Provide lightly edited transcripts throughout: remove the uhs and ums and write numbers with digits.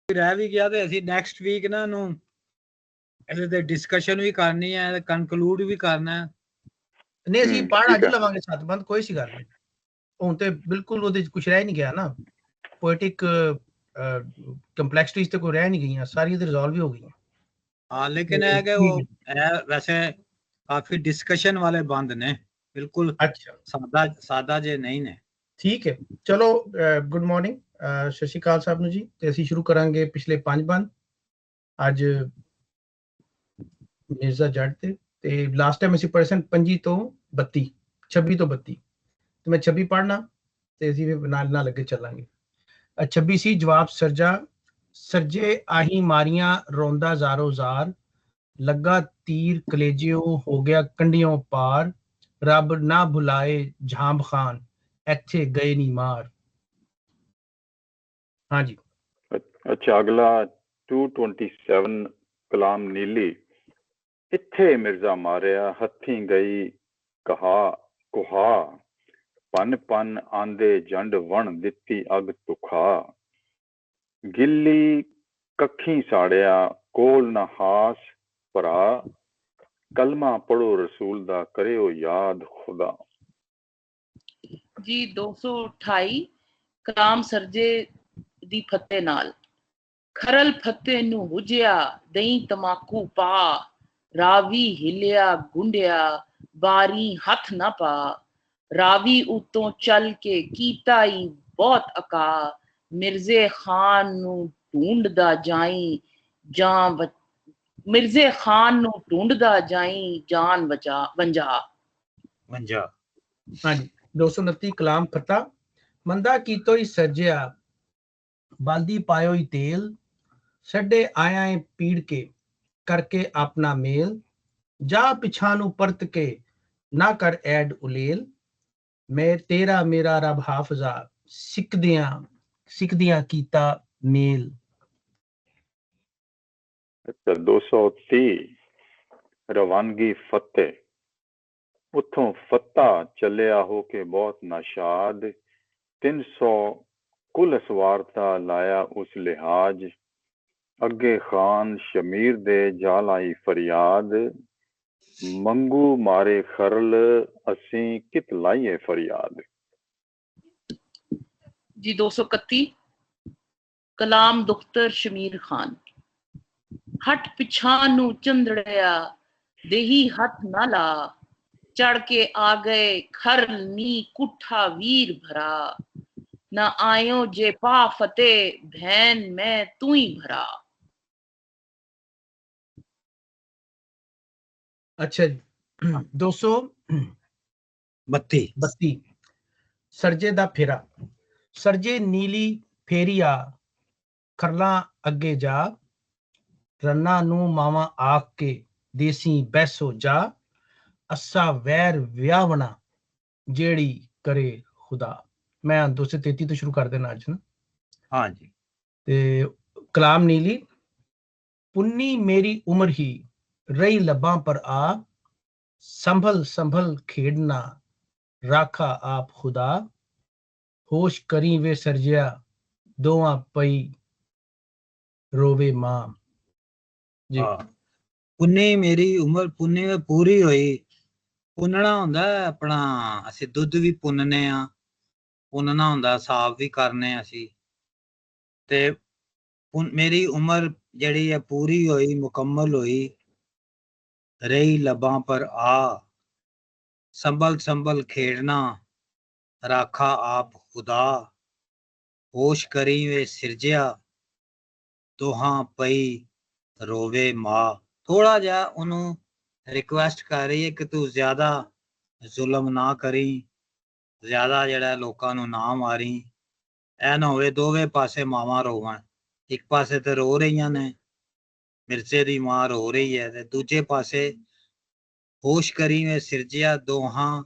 रह भी गया तो असी नैक्सट वीक ना ਇਹਦੇ डिस्कशन भी करनी है, कंक्लूड भी करना है। नहीं ਅਸੀਂ ਪੜ੍ਹ ਅੱਜ ਲਵਾਂਗੇ ਸਤਬੰਦ, ਕੋਈ ਸੀ ਗੱਲ ਨਹੀਂ। ਹੁਣ ਤੇ ਬਿਲਕੁਲ ਉਹਦੇ ਕੁਝ ਰਹਿ ਨਹੀਂ ਗਿਆ ਨਾ, ਪੋਇਟਿਕ ਕੰਪਲੈਕਸਿਟੀਜ਼ ਤੇ ਕੋਈ ਰਹਿ ਨਹੀਂ ਗਈਆਂ, ਸਾਰੀਆਂ ਤੇ ਰਿਜ਼ੋਲਵ ਹੀ ਹੋ ਗਈਆਂ। हाँ लेकिन है कि वो वैसे काफी डिस्कशन वाले बंद ने, बिल्कुल अच्छा सादा जे नहीं ने। ठीक है, चलो गुड मॉर्निंग ਸਤਿ ਸ਼੍ਰੀ ਅਕਾਲ ਸਾਹਿਬ ਨੂੰ ਜੀ। ਤੇ ਅਸੀਂ ਸ਼ੁਰੂ ਕਰਾਂਗੇ ਪਿਛਲੇ 5 ਬੰਦ। ਅੱਜ ਮਿਰਜ਼ਾ ਜੱਟ ਤੇ ਲਾਸਟ ਟਾਈਮ ਅਸੀਂ ਪੜ੍ਹੇ ਸਨ 25 ਤੋਂ 32, 26 ਤੋਂ 32, ਤੇ ਮੈਂ 26 ਪੜ੍ਹਨਾ ਤੇ ਅਸੀਂ ਨਾਲ ਅੱਗੇ ਚੱਲਾਂਗੇ। 26 ਸੀ ਜਵਾਬ ਸਰਜੇ ਆਹੀ ਮਾਰੀਆਂ ਰੋਂਦਾ ਜ਼ਾਰੋ ਜ਼ਾਰ, ਲੱਗਾ ਤੀਰ ਕਲੇਜਿਓ ਹੋ ਗਿਆ ਕੰਢਿਓਂ ਪਾਰ, ਰੱਬ ਨਾ ਭੁਲਾਏ ਜਾਂਬ ਖਾਨ ਇੱਥੇ ਗਏ ਨੀ ਮਾਰ। हाँ जी अच्छा, अगला 227 कलाम नीली। इत्थे मिर्जा मारिया हथी गई कहा कुहा, पन पन आंदे जंड वण दित्ती अग तुखा, गिल्ली कखी साड़िया कोल न हास भरा, कलमा पढ़ो रसूल दा करियो याद खुदा। जी 228 कलाम सरजे ਦੀ ਫਤਿਹ ਨਾਲ। ਖਰਲ ਫਤਿਹ ਨੂੰ ਹੁਜਿਆ ਦਹੀਂ ਤਮਾਕੂ ਪਾ, ਰਾਵੀ ਹਿਲਿਆ ਗੁੰਡਿਆ ਬਾਰੀ ਹੱਥ ਨਾ ਪਾ, ਰਾਵੀ ਉਤੋਂ ਚੱਲ ਕੇ ਕੀਤਾ ਈ ਬਹੁਤ ਅਕਾ, ਮਿਰਜ਼ੇ ਖਾਨ ਨੂੰ ਢੂੰਡਦਾ ਜਾਈ ਜਾਂ ਮਿਰਜ਼ੇ ਖਾਨ ਨੂੰ ਢੂੰਡਦਾ ਜਾਈ ਜਾਨ ਵੰਜਾ। ਹਾਂਜੀ 229 ਕਲਾਮ ਫਤਿਹ। ਮੰਦਾ ਕੀਤੋ ਹੀ ਸਰਜਿਆ ਬਾਲਦੀ ਪਾਇਓ ਹੀ ਤੇਲ, ਛੱਡੇ ਆਇਆ ਏ ਪੀੜ ਕੇ ਕਰਕੇ ਆਪਣਾ ਮੇਲ, ਜਾ ਪਿਛਾਂ ਨੂੰ ਪਰਤ ਕੇ ਨਾ ਕਰ ਐਡ ਉਲੇਲ, ਮੈਂ ਤੇਰਾ ਮੇਰਾ ਰੱਬ ਹਾਫਜ਼ਾ ਸਿੱਖਦਿਆਂ ਕੀਤਾ ਮੇਲ। 230 ਰਵਾਨਗੀ ਫਤਿਹ। ਉੱਥੋਂ ਫਤਿਹ ਚੱਲਿਆ ਹੋ ਕੇ ਬਹੁਤ ਨਾਸ਼ਾਦ, 300 ਕੁਲ ਸਵਾਰਤਾ ਲਾਇਆ ਉਸ ਲਿਹਾਜ, ਅੱਗੇ ਖਾਨ ਸ਼ਮੀਰ ਦੇ ਜਾਲ ਆਈ ਫਰਿਆਦ, ਮੰਗੂ ਮਾਰੇ ਖਰਲ ਅਸੀਂ ਕਿਤ ਲਾਈਏ ਫਰਿਆਦ। ਜੀ 231 ਕਲਾਮ ਦੁਖਤਰ ਸ਼ਮੀਰ ਖਾਨ। ਹੱਟ ਪਿਛਾਂ ਨੂੰ ਚੰਦੜਿਆ ਦੇਹੀ ਹੱਥ ਨਾ ਲਾ, ਚੜ ਕੇ ਆ ਗਏ ਖਰਲ ਨੀ ਕੁੱਠਾ ਵੀਰ ਭਰਾ, ना आयो जे पा फतेह बहन मैं तू ही भरा। अच्छा जी 232 ਸਰਜੇ ਦਾ ਫੇਰਾ। ਸਰਜੇ ਨੀਲੀ ਫੇਰੀਆ ਖਰਲਾ ਅੱਗੇ ਜਾ, ਰੰਨਾ ਨੂੰ ਮਾਵਾ ਆਖ ਕੇ ਦੇਸੀ ਬੈਸੋ ਜਾ, ਅਸਾ ਵੈਰ ਵਿਆਵਣਾ ਜਿਹੜੀ ਕਰੇ ਖੁਦਾ। मैं 233 तो शुरू कर देना आज ना। हाँ जी। ते कलाम नीली। पुन्नी मेरी उम्र ही रही लब्बां पर आ, संभल संभल खेड़ना राखा आप खुदा, होश करी वे सरजिया दोवां पई रोवे मां जी। पुन्नी मेरी उम्र पुन्नी पूरी होई। पुन्नना हुंदा अपना ਅਸੀਂ ਦੁੱਧ ਵੀ ਪੁੰਨਨੇ ਆ, ਪੁੰਨਣਾ ਹੁੰਦਾ ਸਾਫ ਵੀ ਕਰਨੇ ਅਸੀਂ, ਤੇ ਮੇਰੀ ਉਮਰ ਜਿਹੜੀ ਹੈ ਪੂਰੀ ਹੋਈ ਮੁਕੰਮਲ ਹੋਈ, ਰਹੀ ਲਬਾਂ ਪਰ ਆ, ਸੰਭਲ ਸੰਭਲ ਖੇਡਣਾ ਰਾਖਾ ਆਪ ਖੁਦਾ, ਹੋਸ਼ ਕਰੀ ਵੇ ਸਿਰਜਿਆ ਦੋਹਾਂ ਪਈ ਰੋਵੇ ਮਾਂ। ਥੋੜਾ ਜਿਹਾ ਉਹਨੂੰ ਰਿਕੁਐਸਟ ਕਰ ਰਹੀ ਹੈ ਕਿ ਤੂੰ ਜ਼ਿਆਦਾ ਜ਼ੁਲਮ ਨਾ ਕਰੀ, ਜ਼ਿਆਦਾ ਜਿਹੜਾ ਲੋਕਾਂ ਨੂੰ ਨਾ ਮਾਰੀ, ਇਹ ਨਾ ਹੋਵੇ ਦੋਵੇਂ ਪਾਸੇ ਮਾਵਾਂ ਰੋਵਣ। ਇੱਕ ਪਾਸੇ ਤੇ ਰੋ ਰਹੀਆਂ ਨੇ, ਮਿਰਜ਼ੇ ਦੀ ਮਾਂ ਰੋ ਰਹੀ ਹੈ, ਤੇ ਦੂਜੇ ਪਾਸੇ ਹੋਸ਼ ਕਰੀ ਵੇ ਸਿਰਜਿਆ ਦੋਹਾਂ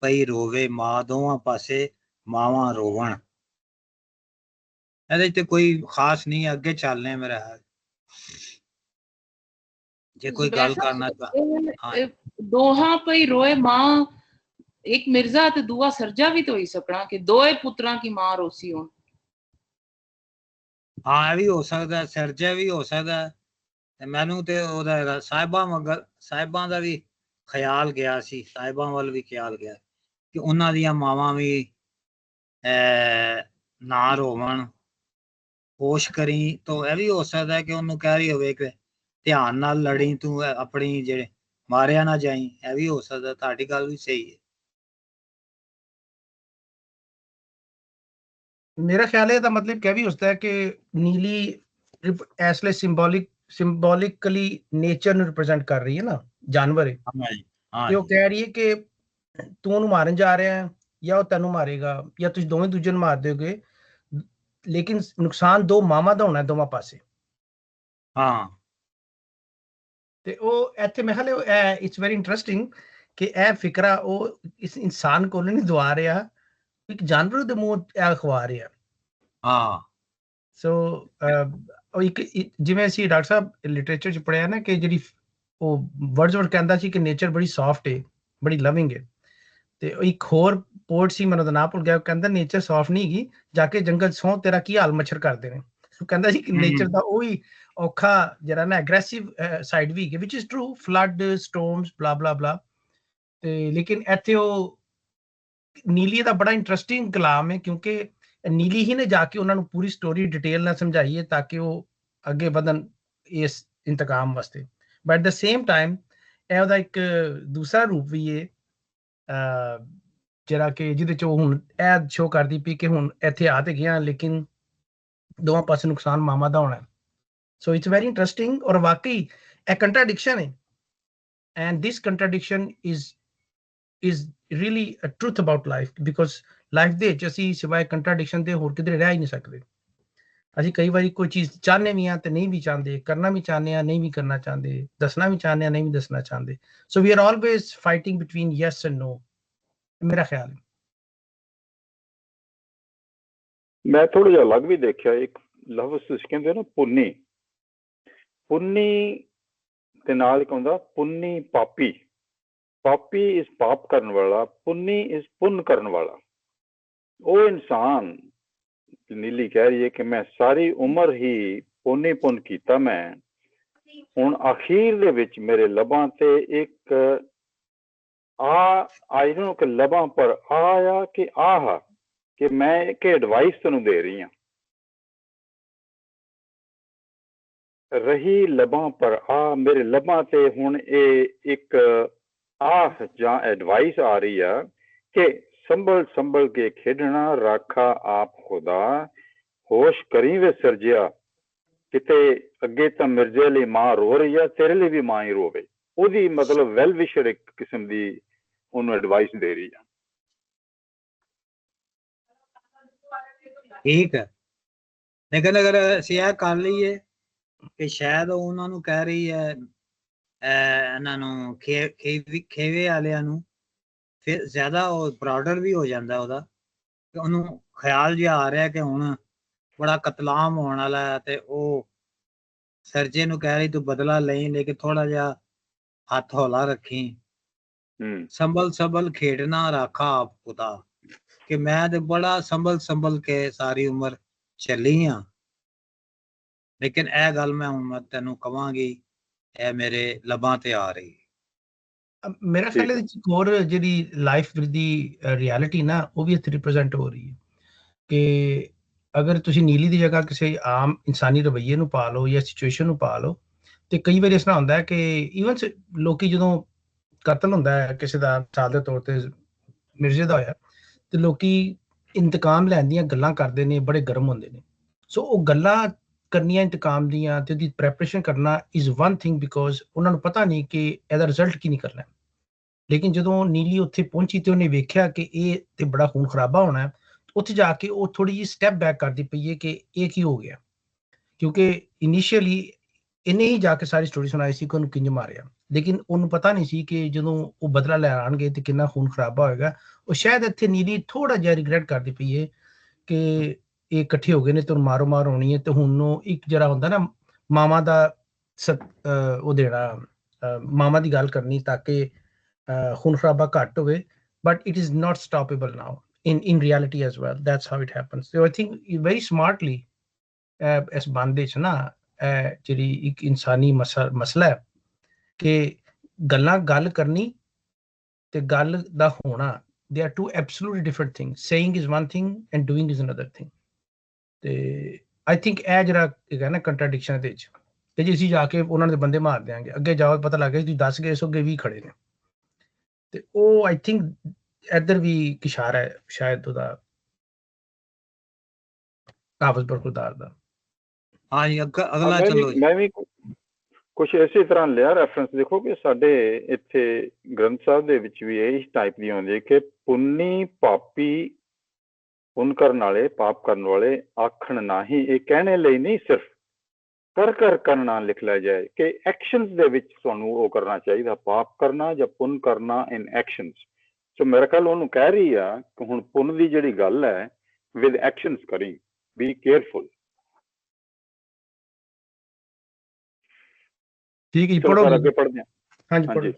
ਪਈ ਰੋਵੇ ਮਾਂ, ਦੋਵਾਂ ਪਾਸੇ ਮਾਵਾਂ ਰੋਵਣ। ਇਹਦੇ ਤੇ ਕੋਈ ਖਾਸ ਨਹੀਂ, ਅੱਗੇ ਚੱਲਨੇ ਮੇਰਾ ਹੈ ਜੇ ਕੋਈ ਗੱਲ ਕਰਨਾ ਚਾਹੇ। ਦੋਹਾਂ ਪਈ ਰੋਏ ਮਾਂ, ਇੱਕ ਮਿਰਜ਼ਾ ਤੇ ਦੂਆ ਸਰਜਾ ਵੀ तो हो सकना कि दोए पुत्रां की मां रोसी हो। ਹਾਂ ਇਹ ਵੀ ਹੋ ਸਕਦਾ, ਸਿਰਜਾ ਵੀ ਹੋ ਸਕਦਾ। ਤੇ ਮੈਨੂੰ ਤੇ ਉਹਦਾ ਸਾਹਿਬਾਂ ਦਾ ਵੀ ਖਿਆਲ ਗਿਆ ਸੀ, ਸਾਹਿਬਾਂ ਵੱਲ ਵੀ ਖਿਆਲ ਗਿਆ ਕਿ ਉਹਨਾਂ ਦੀਆਂ ਮਾਵਾਂ ਵੀ ਨਾ ਰੋਵਣ, ਹੋਸ਼ ਕਰੀ। ਤਾਂ ਇਹ ਵੀ ਹੋ ਸਕਦਾ ਕਿ ਉਹਨੂੰ ਕਹਿ ਰਹੀ ਹੋਵੇ ਕਿ ਧਿਆਨ ਨਾਲ ਲੜੀ ਤੂੰ, ਆਪਣੀ ਜਿਹੜੇ ਮਾਰਿਆ ਨਾ ਜਾਈ। ਇਹ ਵੀ ਹੋ ਸਕਦਾ, ਤੁਹਾਡੀ ਗੱਲ ਵੀ ਸਹੀ ਹੈ। ਮੇਰਾ ਖਿਆਲ ਹੈ ਇਹਦਾ ਮਤਲਬ ਕਹਿ ਵੀ ਹੁੰਦਾ ਹੈ ਕਿ ਨੀਲੀ ਇਸ ਲਈ ਸਿੰਬੋਲਿਕਲੀ ਨੇਚਰ ਨੂੰ ਰਿਪਰੈਜ਼ੈਂਟ ਕਰ ਰਹੀ ਹੈ ਨਾ, ਜਾਨਵਰ ਹੈ। ਤੇ ਉਹ ਕਹਿ ਰਹੀ ਹੈ ਕਿ ਤੂੰ ਉਹਨੂੰ ਮਾਰਨ ਜਾ ਰਿਹਾ ਹੈ ਜਾਂ ਉਹ ਤੈਨੂੰ ਮਾਰੇਗਾ, ਜਾਂ ਤੁਸੀਂ ਦੋਵੇਂ ਦੂਜੇ ਨੂੰ ਮਾਰ ਦਿਓਗੇ, ਲੇਕਿਨ ਨੁਕਸਾਨ ਦੋ ਮਾਵਾਂ ਦਾ ਹੋਣਾ ਦੋਵਾਂ ਪਾਸੇ। ਹਾਂ ਤੇ ਉਹ ਇੱਥੇ ਮੈਂ ਖਿਆਲ ਇਟਸ ਵੈਰੀ ਇੰਟਰਸਟਿੰਗ ਕਿ ਇਹ ਫਿਕਰਾ ਉਹ ਇਸ ਇਨਸਾਨ ਕੋਲ ਨਹੀਂ ਦਵਾ ਰਿਹਾ, ਇੱਕ ਜਾਨਵਰ ਦੇ ਮੂੰਹ ਖਵਾ ਰਿਹਾ। ਹਾਂ ਸੋ ਇੱਕ ਜਿਵੇਂ ਅਸੀਂ ਡਾਕਟਰ ਸਾਹਿਬ ਲਿਟਰੇਚਰ ਚ ਪੜ੍ਹਿਆ ਨਾ ਕਿ ਜਿਹੜੀ ਉਹ ਵਰਡਸਵਰਥ ਕਹਿੰਦਾ ਸੀ ਕਿ ਨੇਚਰ ਬੜੀ ਸੌਫਟ ਹੈ, ਬੜੀ ਲਵਿੰਗ ਹੈ। ਤੇ ਇੱਕ ਹੋਰ ਪੋਇਟ ਸੀ, ਮੈਨੂੰ ਤਾਂ ਨਾਂ ਭੁੱਲ ਗਿਆ, ਉਹ ਕਹਿੰਦਾ ਨੇਚਰ ਸੌਫਟ ਨਹੀਂ ਹੈਗੀ, ਜਾ ਕੇ ਜੰਗਲ ਸੌ ਤੇਰਾ ਕੀ ਹਾਲ ਮੱਛਰ ਕਰਦੇ ਨੇ। ਉਹ ਕਹਿੰਦਾ ਸੀ ਕਿ ਨੇਚਰ ਦਾ ਉਹੀ ਔਖਾ ਜਿਹੜਾ ਨਾ ਐਗਰੈਸਿਵ ਸਾਈਡ ਵੀ ਹੈ, ਵਿਚ ਇਜ਼ ਟਰੂ, ਫਲੱਡ, ਸਟੋਰਮਸ, ਬਲਾ ਬਲਾ ਬਲਾ। ਤੇ ਲੇਕਿਨ ਇੱਥੇ ਉਹ ਨੀਲੀ ਦਾ ਬੜਾ ਇੰਟਰਸਟਿੰਗ ਕਲਾਮ ਹੈ, ਕਿਉਂਕਿ ਨੀਲੀ ਹੀ ਨੇ ਜਾ ਕੇ ਉਹਨਾਂ ਨੂੰ ਪੂਰੀ ਸਟੋਰੀ ਡਿਟੇਲ ਨਾਲ ਸਮਝਾਈ ਹੈ ਤਾਂ ਕਿ ਉਹ ਅੱਗੇ ਵਧਣ ਇਸ ਇੰਤਕਾਮ ਵਾਸਤੇ। But at the same time ਇਹ ਉਹਦਾ ਇੱਕ ਦੂਸਰਾ ਰੂਪ ਵੀ ਹੈ ਜਿਹੜਾ ਕਿ ਜਿਹਦੇ ਚ ਉਹ ਹੁਣ ਇਹ ਸ਼ੋ ਕਰਦੀ ਪਈ ਕਿ ਹੁਣ ਇੱਥੇ ਆ ਤੇ ਗਿਆ ਲੇਕਿਨ ਦੋਵਾਂ ਪਾਸੇ ਨੁਕਸਾਨ ਮਾਮਾ ਦਾ ਹੋਣਾ। ਸੋ ਇਟਸ ਵੈਰੀ ਇੰਟਰਸਟਿੰਗ, ਔਰ ਵਾਕਈ ਇਹ ਕੰਟਰਾਡਿਕਸ਼ਨ ਹੈ, and this contradiction is really a truth about life, because life ਦੇ ਵਿੱਚ ਅਸੀਂ ਸਿਵਾਏ ਕੰਟਰਾਡਿਕਸ਼ਨ ਦੇ ਹੋਰ ਕਿਧਰੇ ਰਹਿ ਹੀ ਨਹੀਂ ਸਕਦੇ। ਅਸੀਂ ਕਈ ਵਾਰੀ ਕੋਈ ਚੀਜ਼ ਚਾਹੁੰਦੇ ਵੀ ਹਾਂ ਤੇ ਨਹੀਂ ਵੀ ਚਾਹੁੰਦੇ, ਕਰਨਾ ਵੀ ਚਾਹੁੰਦੇ ਹਾਂ ਨਹੀਂ ਵੀ ਕਰਨਾ ਚਾਹੁੰਦੇ, ਦੱਸਣਾ ਵੀ ਚਾਹੁੰਦੇ ਹਾਂ ਨਹੀਂ ਵੀ ਦੱਸਣਾ ਚਾਹੁੰਦੇ। So we are always fighting between yes and no, ਮੇਰਾ ਖਿਆਲ ਹੈ। ਮੈਂ ਥੋੜਾ ਜਿਹਾ ਅਲੱਗ ਵੀ ਦੇਖਿਆ, ਇੱਕ ਲਫ਼ਜ਼ ਤੁਸੀਂ ਕਹਿੰਦੇ ਨਾ ਪੁੰਨੀ, ਪੁੰਨੀ ਦੇ ਨਾਲ ਇੱਕ ਹੁੰਦਾ ਪੁੰਨੀ ਪਾਪੀ। ਪਾਪੀ ਇਸ ਪਾਪ ਕਰਨ ਵਾਲਾ, ਪੁੰਨੀ ਇਸ ਪੁੰਨ ਕਰਨ ਵਾਲਾ। ਉਹ ਇਨਸਾਨ, ਨੀਲੀ ਕਹਿ ਰਹੀ ਹੈ ਕਿ ਮੈਂ ਸਾਰੀ ਉਮਰ ਹੀ ਪੁੰਨੀ ਪੁੰਨ ਕੀਤਾ, ਮੈਂ ਹੁਣ ਅਖੀਰ ਦੇ ਵਿੱਚ ਮੇਰੇ ਲਬਾਂ ਤੇ ਇੱਕ ਆਈ ਨੂੰ ਕਿ ਲਬਾਂ ਪਰ ਆਇਆ ਕਿ ਆਹ ਕਿ ਮੈਂ ਇੱਕ ਐਡਵਾਈਸ ਤੈਨੂੰ ਦੇ ਰਹੀ ਹਾਂ, ਰਹੀ ਲਬਾਂ ਪਰ ਆ, ਮੇਰੇ ਲਬਾਂ ਤੇ ਹੁਣ ਇਹ ਇੱਕ ਆਹ ਜਾਂ ਐਡਵਾਈਸ ਆ ਰਹੀ ਆ ਕਿ ਸੰਭਲ ਸੰਭਲ ਕੇ ਖੇਡਣਾ, ਰਾਖਾ ਆਪ ਖੁਦਾ, ਹੋਸ਼ ਕਰੀ ਵੇ ਸਿਰਜਿਆ, ਕਿਤੇ ਅੱਗੇ ਤਾਂ ਮਿਰਜ਼ੇ ਲਈ ਮਾਂ ਰੋ ਰਹੀ ਆ, ਤੇਰੇ ਲਈ ਵੀ ਮਾਂ ਹੀ ਰੋਵੇ। ਉਹਦੀ ਮਤਲਬ ਵੈਲ ਵਿਸ਼ਰ ਇੱਕ ਕਿਸਮ ਦੀ ਉਹਨੂੰ ਐਡਵਾਈਸ ਦੇ ਰਹੀ ਆ। ਠੀਕ ਹੈ, ਲੇਕਿਨ ਅਗਰ ਅਸੀਂ ਇਹ ਕਰ ਲਈਏ ਕਿ ਸ਼ਾਇਦ ਉਹਨਾਂ ਨੂੰ ਕਹਿ ਰਹੀ ਹੈ ਇਹਨਾਂ ਨੂੰ ਖੇਵੇ ਵਾਲਿਆਂ ਨੂੰ, ਫਿਰ ਜ਼ਿਆਦਾ ਉਹ ਬਰਾਡਰ ਵੀ ਹੋ ਜਾਂਦਾ ਉਹਦਾ, ਕਿ ਉਹਨੂੰ ਖਿਆਲ ਜਿਹਾ ਆ ਰਿਹਾ ਕਿ ਹੁਣ ਬੜਾ ਕਤਲਾਮ ਹੋਣ ਵਾਲਾ ਹੈ, ਤੇ ਉਹ ਸਰਜੇ ਨੂੰ ਕਹਿ ਰਹੀ ਤੂੰ ਬਦਲਾ ਲਈ, ਲੇਕਿਨ ਥੋੜਾ ਜਿਹਾ ਹੱਥ ਹੌਲਾ ਰੱਖੀ, ਸੰਭਲ ਸੰਭਲ ਖੇਡਣਾ, ਰਾਖਾ ਆਪ ਖੁਦਾ, ਕਿ ਮੈਂ ਤੇ ਬੜਾ ਸੰਭਲ ਕੇ ਸਾਰੀ ਉਮਰ ਚੱਲੀ ਆ, ਲੇਕਿਨ ਇਹ ਗੱਲ ਮੈਂ ਹੁਣ ਤੈਨੂੰ ਕਵਾਂਗੀ, ਇਹ ਮੇਰੇ ਲਬਾਂ ਤੇ ਆ ਰਹੀ। ਮੇਰਾ ਖਿਆਲ ਹੈ ਇੱਕ ਹੋਰ ਜਿਹੜੀ ਲਾਈਫ ਦੀ ਰਿਐਲਿਟੀ ਨਾ, ਉਹ ਵੀ ਇੱਥੇ ਰਿਪਰੈਜ਼ੈਂਟ ਹੋ ਰਹੀ ਹੈ ਕਿ ਅਗਰ ਤੁਸੀਂ ਨੀਲੀ ਦੀ ਜਗ੍ਹਾ ਕਿਸੇ ਆਮ ਇਨਸਾਨੀ ਰਵੱਈਏ ਨੂੰ ਪਾ ਲਓ ਜਾਂ ਸਿਚੁਏਸ਼ਨ ਨੂੰ ਪਾ ਲਓ, ਤੇ ਕਈ ਵਾਰੀ ਇਸ ਤਰ੍ਹਾਂ ਹੁੰਦਾ ਹੈ ਕਿ ਈਵਨ ਲੋਕੀ ਜਦੋਂ ਕਤਲ ਹੁੰਦਾ ਹੈ ਕਿਸੇ ਦਾ, ਮਿਸਾਲ ਦੇ ਤੌਰ ਤੇ ਮਿਰਜ਼ੇ ਦਾ ਹੋਇਆ, ਤੇ ਲੋਕੀ ਇੰਤਕਾਮ ਲੈਣ ਦੀਆਂ ਗੱਲਾਂ ਕਰਦੇ ਨੇ, ਬੜੇ ਗਰਮ ਹੁੰਦੇ ਨੇ। ਸੋ ਉਹ ਗੱਲਾਂ ਕਰਨੀਆਂ ਇੰਤਕਾਮ ਦੀਆਂ ਤੇ ਉਹਦੀ ਪ੍ਰੈਪਰੇਸ਼ਨ ਕਰਨਾ ਇਜ਼ ਵਨ ਥਿੰਗ, ਬਿਕੋਜ਼ ਉਹਨਾਂ ਨੂੰ ਪਤਾ ਨਹੀਂ ਕਿ ਇਹਦਾ ਰਿਜ਼ਲਟ ਕੀ ਨਿਕਲਣਾ। ਲੇਕਿਨ ਜਦੋਂ ਨੀਲੀ ਉੱਥੇ ਪਹੁੰਚੀ ਤੇ ਉਹਨੇ ਵੇਖਿਆ ਕਿ ਇਹ ਤੇ ਬੜਾ ਖੂਨ ਖਰਾਬਾ ਹੋਣਾ ਹੈ, ਉੱਥੇ ਜਾ ਕੇ ਉਹ ਥੋੜੀ ਜਿਹੀ ਸਟੈਪ ਬੈਕ ਕਰਦੀ ਪਈ ਹੈ ਕਿ ਇਹ ਕੀ ਹੋ ਗਿਆ, ਕਿਉਂਕਿ ਇਨੀਸ਼ੀਅਲੀ ਇਹਨੇ ਹੀ ਜਾ ਕੇ ਸਾਰੀ ਸਟੋਰੀ ਸੁਣਾਈ ਸੀ ਕਿ ਉਹਨੂੰ ਕਿੰਜ ਮਾਰਿਆ, ਲੇਕਿਨ ਉਹਨੂੰ ਪਤਾ ਨਹੀਂ ਸੀ ਕਿ ਜਦੋਂ ਉਹ ਬਦਲਾ ਲੈ ਆਣਗੇ ਤੇ ਕਿੰਨਾ ਖੂਨ ਖਰਾਬਾ ਹੋਏਗਾ। ਉਹ ਸ਼ਾਇਦ ਇੱਥੇ ਨੀਲੀ ਥੋੜਾ ਜਿਹਾ ਰਿਗਰੈਟ ਕਰਦੀ ਪਈ ਹੈ ਕਿ ਇਹ ਇਕੱਠੇ ਹੋ ਗਏ ਨੇ ਤੇ ਮਾਰੋ ਮਾਰ ਹੋਣੀ ਹੈ, ਤੇ ਹੁਣ ਉਹ ਇੱਕ ਜਿਹੜਾ ਹੁੰਦਾ ਨਾ ਮਾਮਾ ਦਾ ਉਹ ਦੇਣਾ, ਮਾਮਾ ਦੀ ਗੱਲ ਕਰਨੀ ਤਾਂ ਕਿ ਖੂਨ ਖਰਾਬਾ ਘੱਟ ਹੋਵੇ, but it is not stoppable now in reality as well. That's how it happens. So I think very smartly इस बंद विच ना ਜਿਹੜੀ ਇੱਕ ਇਨਸਾਨੀ ਮਸਲਾ ਹੈ ਕਿ ਗੱਲ ਕਰਨੀ ਤੇ ਗੱਲ ਦਾ ਹੋਣਾ, they are two absolutely different things. Saying is one thing and doing is another thing. ਤੇ I think ਇਹ ਜਿਹੜਾ ਹੈਗਾ ਨਾ ਕੰਟਰਡਿਕਸ਼ਨ ਇਹਦੇ ਵਿੱਚ, ਕਿ ਜੇ ਅਸੀਂ ਜਾ ਕੇ ਉਹਨਾਂ ਦੇ ਬੰਦੇ ਮਾਰ ਦਿਆਂਗੇ, ਅੱਗੇ ਜਾਓ ਪਤਾ ਲੱਗ ਗਿਆ ਤੁਸੀਂ 10 ਗਏ ਸੋ ਅੱਗੇ 20 ਖੜੇ ਨੇ, ਤੇ ਉਹ I think ਇੱਧਰ ਵੀ ਇੱਕ ਇਸ਼ਾਰਾ ਹੈ ਸ਼ਾਇਦ ਉਹਦਾ ਕਾਬਜ਼ ਬਰਖੁਰਦਾਰ ਦਾ। हाँ जी अगला चलो जी। मैं भी ਕੁਛ ਇਸੇ ਤਰ੍ਹਾਂ ਲਿਆ ਰੈਫਰੈਂਸ। ਦੇਖੋ ਕਿ ਸਾਡੇ ਇੱਥੇ ਗ੍ਰੰਥ ਸਾਹਿਬ ਦੇ ਵਿੱਚ ਵੀ ਇਹ ਟਾਈਪ ਦੀ ਆਉਂਦੀ ਹੈ ਕਿ ਪੁੰਨੀ ਪਾਪੀ, ਪੁੰਨ ਕਰਨ ਵਾਲੇ ਪਾਪ ਕਰਨ ਵਾਲੇ ਆਖਣ ਨਹੀਂ, ਇਹ ਕਹਿਣੇ ਲਈ ਨਹੀਂ ਸਿਰਫ ਕਰ ਕਰਨਾ ਲਿਖ ਲਿਆ ਜਾਏ ਕਿ ਐਕਸ਼ਨਸ ਦੇ ਵਿੱਚ ਤੁਹਾਨੂੰ ਉਹ ਕਰਨਾ ਚਾਹੀਦਾ, ਪਾਪ ਕਰਨਾ ਜਾਂ ਪੁੰਨ ਕਰਨਾ ਇਨ ਐਕਸ਼ਨਸ। ਸੋ ਮੇਰੇ ਖਿਆਲ ਉਹਨੂੰ ਕਹਿ ਰਹੀ ਆ ਕਿ ਹੁਣ ਪੁੰਨ ਦੀ ਜਿਹੜੀ ਗੱਲ ਹੈ ਵਿਦ ਐਕਸ਼ਨਸ ਕਰੀ, ਬੀ ਕੇਅਰਫੁਲ। ਠੀਕ ਹੈ, ਚਲੋ ਸਰ ਅੱਗੇ ਪੜ੍ਹਦੇ ਹਾਂ। ਹਾਂਜੀ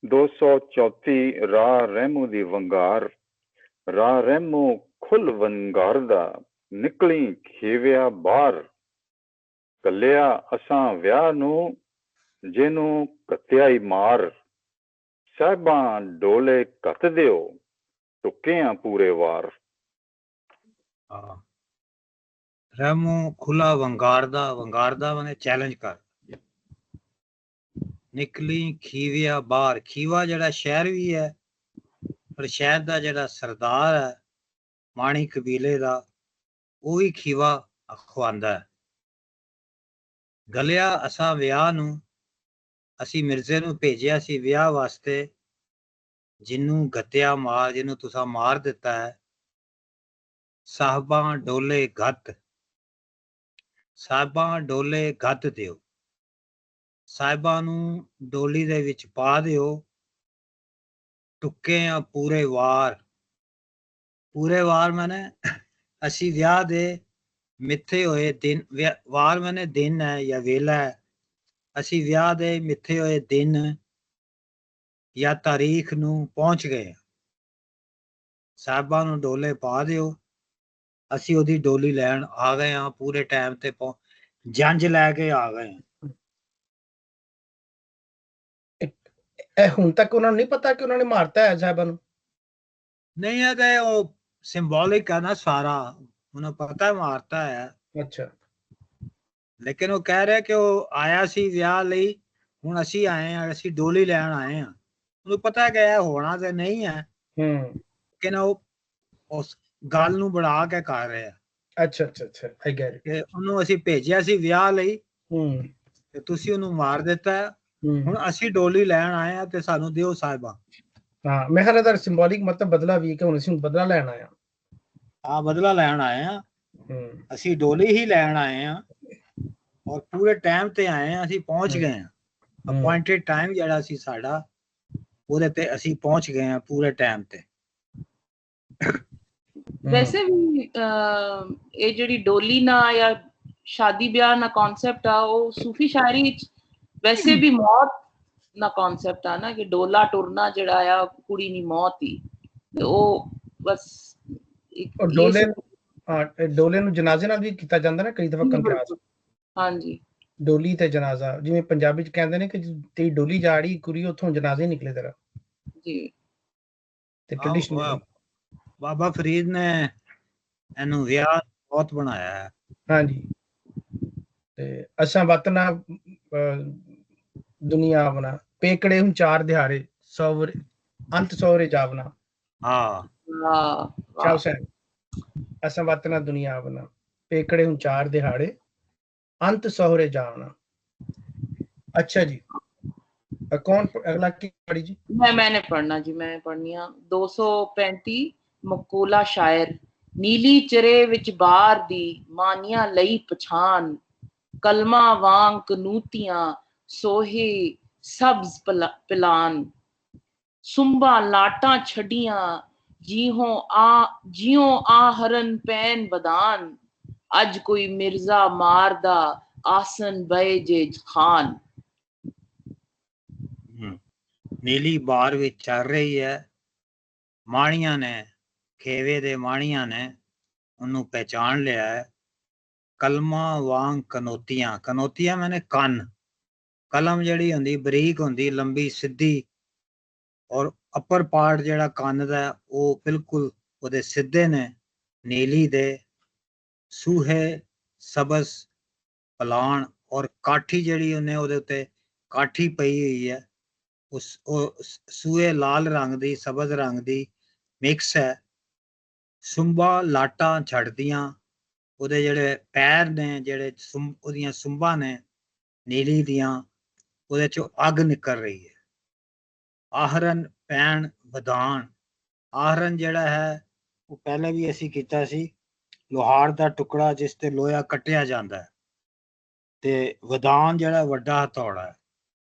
234 ਰਾਹ ਰਹਿਮੂ ਦੀ ਵੰਗਾਰ, ਰਾਹ ਰਹਿਮੂ ਖੁੱਲ ਵੰਗਾਰ ਦਾ, ਨਿਕਲੀ ਖੇਵਿਆ ਬਾਹਰ, ਕੱਲਿਆ ਅਸਾਂ ਵਿਆਹ ਨੂੰ ਜਿਹਨੂੰ ਕੱਤਿਆਈ ਮਾਰ, ਸਾਹਿਬਾਂ ਡੋਲੇ ਕੱਤ ਦਿਓ ਟੁੱਕਿਆਂ ਪੂਰੇ ਵਾਰ। ਰਹਿਮੂ ਖੁੱਲਾ ਵੰਗਾਰਦਾ ਮਾਨੇ ਚੈਲੰਜ ਕਰ। ਨਿਕਲੀ ਖੀਵਿਆ ਬਾਹਰ, ਖੀਵਾ ਜਿਹੜਾ ਸ਼ਹਿਰ ਵੀ ਹੈ ਪਰ ਸ਼ਹਿਰ ਦਾ ਜਿਹੜਾ ਸਰਦਾਰ ਹੈ ਮਾਣੀ ਕਬੀਲੇ ਦਾ, ਉਹ ਵੀ ਖੀਵਾ ਖਵਾਉਂਦਾ ਹੈ। ਗਲਿਆ ਅਸਾਂ ਵਿਆਹ ਨੂੰ, ਅਸੀਂ ਮਿਰਜ਼ੇ ਨੂੰ ਭੇਜਿਆ ਸੀ ਵਿਆਹ ਵਾਸਤੇ, ਜਿਹਨੂੰ ਗੱਤਿਆ ਮਾਰ, ਜਿਹਨੂੰ ਤੁਸੀਂ ਮਾਰ ਦਿੱਤਾ ਹੈ। ਸਾਹਿਬਾਂ ਡੋਲੇ ਗੱਤ, ਸਾਹਿਬਾਂ ਡੋਲੇ ਗੱਤ ਦਿਓ, ਸਾਹਿਬਾਂ ਨੂੰ ਡੋਲੀ ਦੇ ਵਿੱਚ ਪਾ ਦਿਓ। ਟੁੱਕੇ ਆ ਪੂਰੇ ਵਾਰ, ਪੂਰੇ ਵਾਰ ਮਾਨੇ ਅਸੀਂ ਵਿਆਹ ਦੇ ਮਿੱਥੇ ਹੋਏ ਦਿਨ, ਵਾਰ ਮਾਨੇ ਦਿਨ ਹੈ ਜਾਂ ਵੇਲਾ ਹੈ, ਅਸੀਂ ਵਿਆਹ ਦੇ ਮਿੱਥੇ ਹੋਏ ਦਿਨ ਜਾਂ ਤਾਰੀਖ ਨੂੰ ਪਹੁੰਚ ਗਏ। ਸਾਹਿਬਾਂ ਨੂੰ ਡੋਲੇ ਪਾ ਦਿਓ, ਅਸੀਂ ਉਹਦੀ ਡੋਲੀ ਲੈਣ ਆ ਗਏ ਹਾਂ, ਪੂਰੇ ਟਾਈਮ ਤੇ ਜੰਜ ਲੈ ਕੇ ਆ ਗਏ ਹਾਂ। ਇਹ ਹੁਣ ਤੱਕ ਉਹਨਾਂ ਨੂੰ ਨਹੀਂ ਪਤਾ ਕਿ ਉਹਨਾਂ ਨੇ ਮਾਰਤਾ ਹੈ ਸਾਹਿਬਾਂ ਨੂੰ? ਨਹੀਂ ਹੈ ਤੇ ਉਹ ਸਿੰਬੋਲਿਕ ਹੈ ਨਾ ਸਾਰਾ, ਉਹਨੂੰ ਪਤਾ ਮਾਰਤਾ ਹੈ। ਅੱਛਾ, ਲੇਕਿਨ ਉਹ ਕਹਿ ਰਿਹਾ ਕਿ ਉਹ ਆਇਆ ਸੀ ਵਿਆਹ ਲਈ, ਹੁਣ ਅਸੀਂ ਆਏ ਹਾਂ, ਅਸੀਂ ਡੋਲੀ ਲੈਣ ਆਏ ਹਾਂ। ਉਹਨੂੰ ਪਤਾ ਕਿ ਇਹ ਹੋਣਾ ਤੇ ਨਹੀਂ ਹੈ, ਲੇਕਿਨ ਉਹ ਉਸ ਗੱਲ ਨੂੰ ਬਣਾ ਕੇ ਕਰ ਰਿਹਾ। ਅੱਛਾ ਆਈ ਗੈਟ ਇਟ। ਕਿ ਉਹਨੂੰ ਅਸੀਂ ਭੇਜਿਆ ਸੀ ਵਿਆਹ ਲਈ ਤੇ ਤੁਸੀਂ ਉਹਨੂੰ ਮਾਰ ਦਿੱਤਾ, ਹੁਣ ਅਸੀਂ ਡੋਲੀ ਲੈਣ ਆਏ ਆ ਤੇ ਸਾਨੂੰ ਦਿਓ ਸਾਹਿਬਾਂ। ਹਾਂ, ਮੈਂ ਖਿਆਲ ਇਹਦਾ ਸਿੰਬੋਲਿਕ ਮਤਲਬ ਬਦਲਾ ਵੀ ਕਿ ਹੁਣ ਅਸੀਂ ਬਦਲਾ ਲੈਣ ਆਏ ਆ। ਬਦਲਾ ਲੈਣ ਆਏ ਆ, ਅਸੀਂ ਡੋਲੀ ਹੀ ਲੈਣ ਆਏ ਆ ਔਰ ਪੂਰੇ ਟਾਈਮ ਤੇ ਆਏ ਆ, ਅਸੀਂ ਪਹੁੰਚ ਗਏ ਆ। ਅਪੁਆਇੰਟਡ ਟਾਈਮ ਜਿਹੜਾ ਸੀ ਸਾਡਾ, ਉਹਦੇ ਤੇ ਅਸੀਂ ਪਹੁੰਚ ਗਏ ਆ ਪੂਰੇ ਟਾਈਮ ਤੇ। ਵੈਸੇ ਵੀ ਇਹ ਜਿਹੜੀ ਡੋਲੀ ਨਾ ਜਾਂ ਸ਼ਾਦੀ ਵਿਆਹ ਨਾ ਕਨਸੈਪਟ ਆ, ਉਹ ਸੂਫੀ ਸ਼ਾਇਰੀ ਵਿੱਚ ਵੈਸੇ ਵੀ ਮੌਤ ਨਾ ਕਨਸੈਪਟ ਆ ਨਾ, ਕਿ ਡੋਲਾ ਟੁਰਨਾ ਜਿਹੜਾ ਆ ਕੁੜੀ ਦੀ ਮੌਤ ਹੀ, ਤੇ ਉਹ ਬਸ ਡੋਲੇ ਨੂੰ ਜਨਾਜ਼ੇ ਨਾਲ ਵੀ ਕੀਤਾ ਜਾਂਦਾ ਨਾ ਕਈ ਦਫਾ ਕੰਟਰਾਸਟ। ਹਾਂਜੀ, ਡੋਲੀ ਤੇ ਜਨਾਜ਼ਾ, ਜਿਵੇਂ ਪੰਜਾਬੀ ਚ ਕਹਿੰਦੇ ਨੇ ਕਿ ਤੇਰੀ ਡੋਲੀ ਜਾ ਰਹੀ ਕੁੜੀ, ਉੱਥੋਂ ਜਨਾਜ਼ੇ ਨਿਕਲੇ ਤੇਰਾ ਜੀ। ਤੇ ਟ੍ਰੈਡੀਸ਼ਨਲ ਬਾਬਾ ਫਰੀਦ ਨੇ ਇਹਨੂੰ ਵਿਆਹ ਬਹੁਤ ਬਣਾਇਆ ਹੈ। ਹਾਂਜੀ, ਤੇ ਅਸਾਂ ਵਤਨਾ ਦੁਨੀਆ ਬਣਾ, ਪੇਕੜੇ ਹੁਣ ਚਾਰ ਦਿਹਾੜੇ, ਸੌਵਰੇ ਅੰਤ ਸੌਵਰੇ ਜਾਵਨਾ। ਚਾਹ ਸੈਨ ਅਸਾਂ ਵਤਨਾ ਦੁਨੀਆ ਬਣਾ, ਪੇਕੜੇ ਹੁਣ ਚਾਰ ਦਿਹਾੜੇ, ਅੰਤ ਸਹੁਰੇ ਜਾਵਨਾ। अच्छा जी, कौन अगला की पढ़ी जी? मैंने पढ़ना जी, मैं पढ़नी आ 235 मकूला शायर। नीली चरे विच बार दी मानिया लई पछान, कलमा वांग कनूतियां सोहे सब्ज पिलान, सुंबा लाटा छड़ियां जियों आ हरन पैन बदान, अज कोई मिर्जा मारदा आसन बए जे खान। ਨੀਲੀ ਬਾਰ ਵਿੱਚ ਚੱਲ ਰਹੀ ਹੈ, ਮਾਣੀਆਂ ਨੇ, ਖੇਵੇ ਦੇ ਮਾਣੀਆਂ ਨੇ ਉਹਨੂੰ ਪਹਿਚਾਣ ਲਿਆ ਹੈ। ਕਲਮਾਂ ਵਾਂਗ ਕਨੋਤੀਆਂ। ਕਨੋਤੀਆਂ ਮੈਨੇ ਕੰਨ। ਕਲਮ ਜਿਹੜੀ ਹੁੰਦੀ ਬਰੀਕ ਹੁੰਦੀ, ਲੰਬੀ ਸਿੱਧੀ, ਔਰ ਅਪਰ ਪਾਰਟ ਜਿਹੜਾ ਕੰਨ ਦਾ ਉਹ ਬਿਲਕੁਲ ਉਹਦੇ ਸਿੱਧੇ ਨੇ, ਨੀਲੀ ਦੇ। ਸੂਹੇ ਸਬਜ਼ ਪਲਾਣ, ਔਰ ਕਾਠੀ ਜਿਹੜੀ ਉਹਨੇ ਉਹਦੇ ਉੱਤੇ ਕਾਠੀ ਪਈ ਹੋਈ ਹੈ, ਉਹ ਸੂਹੇ ਲਾਲ ਰੰਗ ਦੀ, ਸਬਜ਼ ਰੰਗ ਦੀ ਮਿਕਸ ਹੈ। ਸੁੰਬਾ ਲਾਟਾਂ ਛੱਡਦੀਆਂ, ਉਹਦੇ ਜਿਹੜੇ ਪੈਰ ਨੇ, ਜਿਹੜੇ ਉਹਦੀਆਂ ਸੁੰਬਾਂ ਨੇ ਨੀਲੀ ਦੀਆਂ, ਉਹਦੇ ਚੋਂ ਅੱਗ ਨਿਕਲ ਰਹੀ ਹੈ। ਆਹਰਨ ਪੈਣ ਵਧਾਣ। ਆਹਰਨ ਜਿਹੜਾ ਹੈ ਉਹ ਪਹਿਲੇ ਵੀ ਅਸੀਂ ਕੀਤਾ ਸੀ, ਲੋਹਾਰ ਦਾ ਟੁਕੜਾ ਜਿਸ ਤੇ ਲੋਹਾ ਕੱਟਿਆ ਜਾਂਦਾ ਹੈ। ਤੇ ਵਧਾਨ ਜਿਹੜਾ ਵੱਡਾ ਹਥੌੜਾ ਹੈ,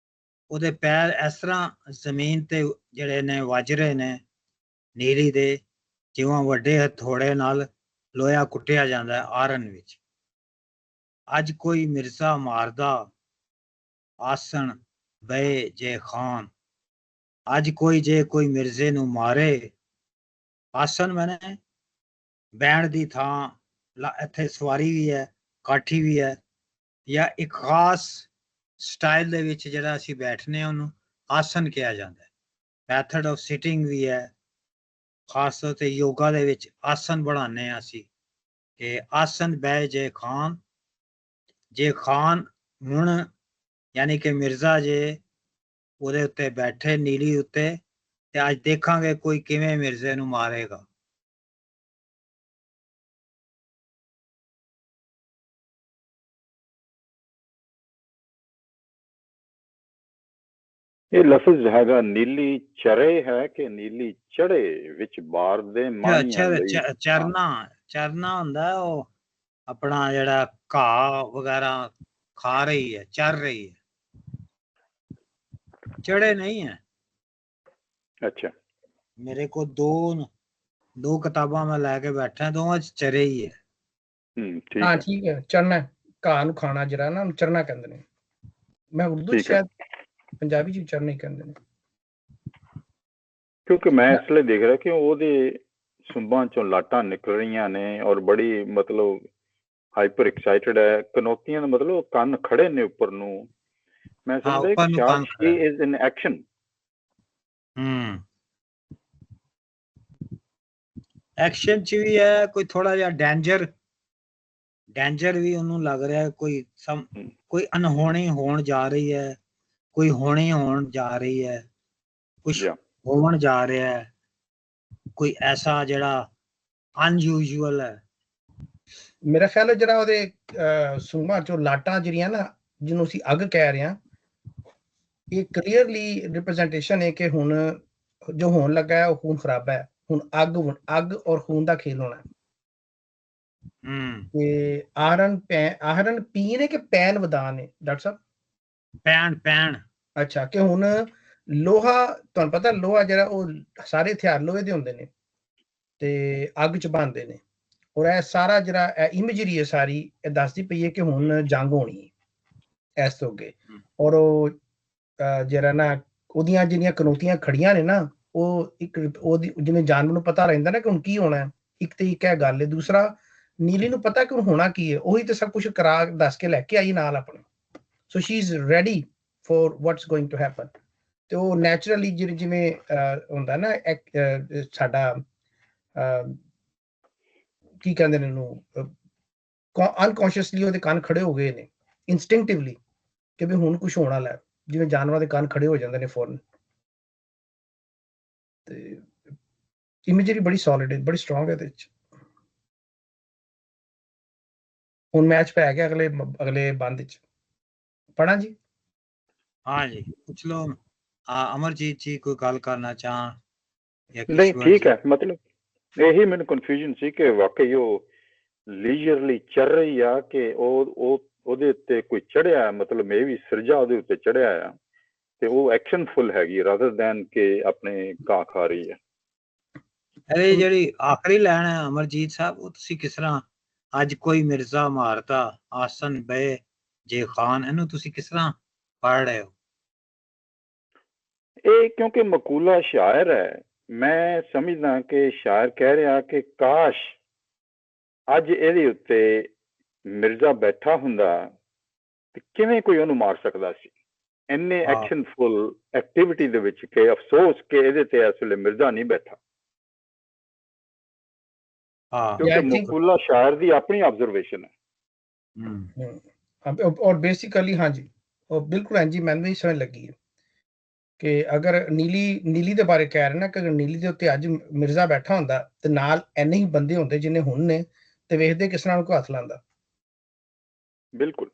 ਉਹਦੇ ਪੈਰ ਇਸ ਤਰ੍ਹਾਂ ਜ਼ਮੀਨ ਤੇ ਜਿਹੜੇ ਨੇ ਵੱਜ ਰਹੇ ਨੇ ਨੀਲੀ ਦੇ, ਜਿਵੇਂ ਵੱਡੇ ਹਥੌੜੇ ਨਾਲ ਲੋਹਾ ਕੁੱਟਿਆ ਜਾਂਦਾ ਹੈ ਆਰਨ ਵਿੱਚ। ਅੱਜ ਕੋਈ ਮਿਰਜ਼ਾ ਮਾਰਦਾ ਆਸਣ ਬਏ ਜੇ ਖਾਨ। ਅੱਜ ਕੋਈ ਜੇ ਕੋਈ ਮਿਰਜ਼ੇ ਨੂੰ ਮਾਰੇ, ਆਸਣ ਮੈਨੇ ਬਹਿਣ ਦੀ ਥਾਂ, ਇੱਥੇ ਸਵਾਰੀ ਵੀ ਹੈ, ਕਾਠੀ ਵੀ ਹੈ, ਜਾਂ ਇੱਕ ਖਾਸ ਸਟਾਈਲ ਦੇ ਵਿੱਚ ਜਿਹੜਾ ਅਸੀਂ ਬੈਠਨੇ ਆ ਉਹਨੂੰ ਆਸਣ ਕਿਹਾ ਜਾਂਦਾ ਹੈ। ਮੈਥਡ ਆਫ ਸਿਟਿੰਗ ਵੀ ਹੈ, ਖਾਸ ਤੌਰ ਤੇ ਯੋਗਾ ਦੇ ਵਿੱਚ ਆਸਣ ਬਣਾਉਂਦੇ ਹਾਂ ਅਸੀਂ, ਕਿ ਆਸਣ ਬਹਿ ਜੇ ਖਾਨ। ਜੇ ਖਾਨ ਹੁਣ ਯਾਨੀ ਕਿ ਮਿਰਜ਼ਾ ਜੇ ਉਹਦੇ ਉੱਤੇ ਬੈਠੇ ਨੀਲੀ ਉੱਤੇ, ਤੇ ਅੱਜ ਦੇਖਾਂਗੇ ਕੋਈ ਕਿਵੇਂ ਮਿਰਜ਼ੇ ਨੂੰ ਮਾਰੇਗਾ। ਇਹ ਲਫ਼ਜ਼ ਹੈਗਾ ਨੀਲੀ ਚਰੇ ਹੈ ਕਿ ਨੀਲੀ ਚੜੇ, ਵਿੱਚ ਬਾਰ ਦੇ ਮਾਣੀਆਂ ਲਈ। ਚਰਨਾ ਹੁੰਦਾ ਉਹ ਆਪਣਾ ਜਿਹੜਾ ਘਾਹ ਵਗੈਰਾ ਖਾ ਰਹੀ ਹੈ, ਚਰ ਰਹੀ ਹੈ, ਚੜੇ ਨਹੀਂ ਹੈ। ਅੱਛਾ, ਮੇਰੇ ਕੋਲ ਦੋ ਕਿਤਾਬਾਂ ਮੈਂ ਲੈ ਕੇ ਬੈਠਾ, ਦੋਵਾਂ ਚ ਚਰੇ ਹੀ ਹੈ। ਠੀਕ ਹਾਂ ਹੈ, ਠੀਕ ਹੈ। ਚਰਨਾ, ਘਾਹ ਨੂੰ ਖਾਣਾ ਜਿਹੜਾ ਨਾ, ਚਰਨਾ ਕਹਿੰਦੇ ਨੇ। ਮੈਂ ਉਰਦੂ ਚ ਸ਼ਾਇਦ, ਪੰਜਾਬੀ ਚ ਚਰਨਾ ਹੀ ਕਹਿੰਦੇ ਨੇ। ਕਿਉਂਕਿ ਮੈਂ ਇਸ ਲਈ ਦੇਖ ਰਿਹਾ ਕਿ ਉਹਦੇ ਸੁੰਬਾਂ ਚੋਂ ਲਾਟਾਂ ਨਿਕਲ ਰਹੀਆਂ ਨੇ, ਔਰ ਬੜੀ ਮਤਲਬ ਹਾਈਪਰ ਐਕਸਾਈਟਡ ਹੈ। ਕਨੋਤੀਆਂ ਦਾ ਮਤਲਬ ਕੰਨ ਖੜੇ ਨੇ ਉੱਪਰ ਨੂੰ। ਮੈਂ ਸਮਝਦਾ ਕਿ ਸ਼ਾਇਦ she is in action. Action ਚ ਵੀ ਹੈ, ਕੋਈ ਥੋੜਾ ਜਿਹਾ ਡੇਂਜਰ ਵੀ ਉਹਨੂੰ ਲੱਗ ਰਿਹਾ, ਕੋਈ ਅਨਹੋਣੀ ਹੋਣ ਜਾ ਰਹੀ ਹੈ, ਕੋਈ ਹੋਣੀ ਹੋਣ ਜਾ ਰਹੀ ਹੈ, ਕੁਛ ਹੋਣ ਜਾ ਰਿਹਾ ਹੈ, ਕੋਈ ਐਸਾ ਜਿਹੜਾ ਅਨਯੂਜੂਅਲ ਹੈ। ਮੇਰਾ ਖਿਆਲ ਹੈ ਜਿਹੜਾ ਉਹਦੇ ਸੁੰਬਾਂ ਚੋਂ ਲਾਟਾਂ ਜਿਹੜੀਆਂ ਨਾ, ਜਿਹਨੂੰ ਅਸੀਂ ਅੱਗ ਕਹਿ ਰਹੇ ਹਾਂ, ਇਹ ਕਲੀਅਰਲੀ ਰਿਪਰੈਜ਼ੈਂਟੇਸ਼ਨ ਹੈ ਕਿ ਹੁਣ ਜੋ ਹੋਣ ਲੱਗਾ ਹੈ ਉਹ ਖੂਨ ਖਰਾਬਾ ਹੈ। ਹੁਣ ਅੱਗ ਔਰ ਖੂਨ ਦਾ ਖੇਲ ਹੋਣਾ। ਤੇ ਆਹਰਨ ਪੀ ਨੇ ਕਿ ਪੈਨ ਵਧਾਨ ਨੇ ਡਾਕਟਰ ਸਾਹਿਬ? ਪੈਣ। ਅੱਛਾ, ਕਿ ਹੁਣ ਲੋਹਾ, ਤੁਹਾਨੂੰ ਪਤਾ ਲੋਹਾ ਜਿਹੜਾ ਉਹ ਸਾਰੇ ਹਥਿਆਰ ਲੋਹੇ ਦੇ ਹੁੰਦੇ ਨੇ ਤੇ ਅੱਗ ਚ ਬਣਦੇ ਨੇ, ਔਰ ਇਹ ਸਾਰਾ ਜਿਹੜਾ ਇਮੇਜਰੀ ਹੈ ਸਾਰੀ, ਇਹ ਦੱਸਦੀ ਪਈ ਹੈ ਕਿ ਹੁਣ ਜੰਗ ਹੋਣੀ ਹੈ ਇਸ ਤੋਂ ਅੱਗੇ। ਔਰ ਉਹ ਜਿਹੜਾ ਨਾ ਉਹਦੀਆਂ ਜਿਹੜੀਆਂ ਕਨੋਤੀਆਂ ਖੜੀਆਂ ਨੇ ਨਾ, ਉਹ ਇੱਕ ਉਹਦੀ ਜਿਵੇਂ ਜਾਨਵਰ ਨੂੰ ਪਤਾ ਰਹਿੰਦਾ ਨਾ ਕਿ ਹੁਣ ਕੀ ਹੋਣਾ, ਇੱਕ ਤੇ ਇੱਕ ਹੈ ਗੱਲ ਹੈ। ਦੂਸਰਾ ਨੀਲੀ ਨੂੰ ਪਤਾ ਕਿ ਹੁਣ ਹੋਣਾ ਕੀ ਹੈ, ਉਹੀ ਤੇ ਸਭ ਕੁਝ ਕਰਾ ਦੱਸ ਕੇ ਲੈ ਕੇ ਆਈ ਨਾਲ ਆਪਣੇ। So she is ready for what's going to happen. ਤੇ ਉਹ ਨੈਚੁਰਲੀ ਜਿਵੇਂ ਹੁੰਦਾ ਨਾ ਸਾਡਾ ਕੀ ਕਹਿੰਦੇ ਨੇ ਇਹਨੂੰ, ਅਨਕੌਂਸ਼ੀਅਸਲੀ ਉਹਦੇ ਕੰਨ ਖੜੇ ਹੋ ਗਏ ਨੇ, ਇਨਸਟਿੰਕਟਿਵਲੀ, ਕਿ ਵੀ ਹੁਣ ਕੁਝ ਹੋਣ ਵਾਲਾ ਹੈ, ਜਿਵੇਂ ਜਾਨਵਰਾਂ ਦੇ ਕੰਨ ਖੜੇ ਹੋ ਜਾਂਦੇ ਨੇ ਫੌਰਨ। ਤੇ ਇਮੇਜਰੀ ਬੜੀ ਸੋਲਿਡ ਹੈ, ਬੜੀ ਸਟਰੋਂਗ ਹੈ ਇਹਦੇ ਵਿੱਚ। ਹੁਣ ਮੈਚ ਪੈ ਗਿਆ ਅਗਲੇ ਬੰਦ ਵਿੱਚ, ਪੜ੍ਹਾਂ ਜੀ? ਹਾਂ ਜੀ, ਪੁੱਛ ਲਓ। ਅਮਰਜੀਤ ਜੀ ਕੋਈ ਗੱਲ ਕਰਨਾ ਚਾਹ? ਨਹੀਂ ਠੀਕ ਹੈ, ਮਤਲਬ ਇਹੀ ਮੈਨੂੰ ਕਨਫਿਊਜ਼ਨ ਸੀ ਕਿ ਵਾਕਈ ਉਹ ਲੀਜਰਲੀ ਚੱਲ ਰਹੀ ਆ ਕਿ ਉਹਦੇ ਉੱਤੇ ਕੋਈ ਚੜਿਆ, ਮਤਲਬ ਮੈਂ ਵੀ ਸਿਰਜਾ ਉਹਦੇ ਉੱਤੇ ਚੜਿਆ ਆ, ਤੇ ਉਹ ਐਕਸ਼ਨਫੁਲ ਹੈਗੀ ਰਾਦਰ ਦੈਨ ਕਿ ਆਪਣੇ ਘਾਹ ਖਾ ਰਹੀ ਹੈ। ਇਹ ਜਿਹੜੀ ਆਖਰੀ ਲਾਈਨ ਹੈ ਅਮਰਜੀਤ ਸਾਹਿਬ, ਉਹ ਤੁਸੀਂ ਕਿਸ ਤਰ੍ਹਾਂ, ਅੱਜ ਕੋਈ ਮਿਰਜ਼ਾ ਮਾਰਦਾ ਆਸਨ ਬਏ ਜੇ ਖਾਨ, ਇਹਨੂੰ ਤੁਸੀਂ ਕਿਸ ਤਰ੍ਹਾਂ ਪੜ੍ਹ ਰਹੇ ਹੋ? ਇਹ ਕਿਉਂਕਿ ਮਕੂਲਾ ਸ਼ਾਇਰ ਹੈ, ਮੈਂ ਸਮਝਦਾ ਕਿ ਸ਼ਾਇਰ ਕਹਿ ਰਿਹਾ ਕਿ ਕਾਸ਼ ਅੱਜ ਇਹਦੇ ਉੱਤੇ ਮਿਰਜ਼ਾ ਬੈਠਾ ਹੁੰਦਾ ਤੇ ਕਿਵੇਂ ਕੋਈ ਉਹਨੂੰ ਮਾਰ ਸਕਦਾ ਸੀ ਇੰਨੇ ਹਾਂ। ਐਕਸ਼ਨਫੁਲ ਐਕਟੀਵਿਟੀ ਦੇ ਵਿੱਚ ਕਿ ਅਫਸੋਸ ਕਿ ਇਹਦੇ ਤੇ ਇਸ ਵੇਲੇ ਮਿਰਜ਼ਾ ਨਹੀਂ ਬੈਠਾ ਹਾਂ ਕਿਉਂਕਿ I think- ਮਕਬੂਲਾ ਸ਼ਾਇਰ ਦੀ ਆਪਣੀ ਆਬਜ਼ਰਵੇਸ਼ਨ ਹੈ और बेसिकली हाँ जी और बिल्कुल हाँ जी मैंने भी समझ लगी है कि अगर नीली ਦੇ ਬਾਰੇ ਕਹਿ ਰਹੇ ਨਾ ਕਿ ਨੀਲੀ ਦੇ ਉੱਤੇ ਅੱਜ ਮਿਰਜ਼ਾ ਬੈਠਾ ਹੁੰਦਾ ਤੇ ਨਾਲ ਐਨੇ ਹੀ ਬੰਦੇ ਹੁੰਦੇ ਜਿੰਨੇ ਹੁਣ ਨੇ ਤੇ ਵੇਖਦੇ ਕਿਸ ਤਰ੍ਹਾਂ ਨੂੰ ਹੱਥ ਲਾਉਂਦਾ ਬਿਲਕੁਲ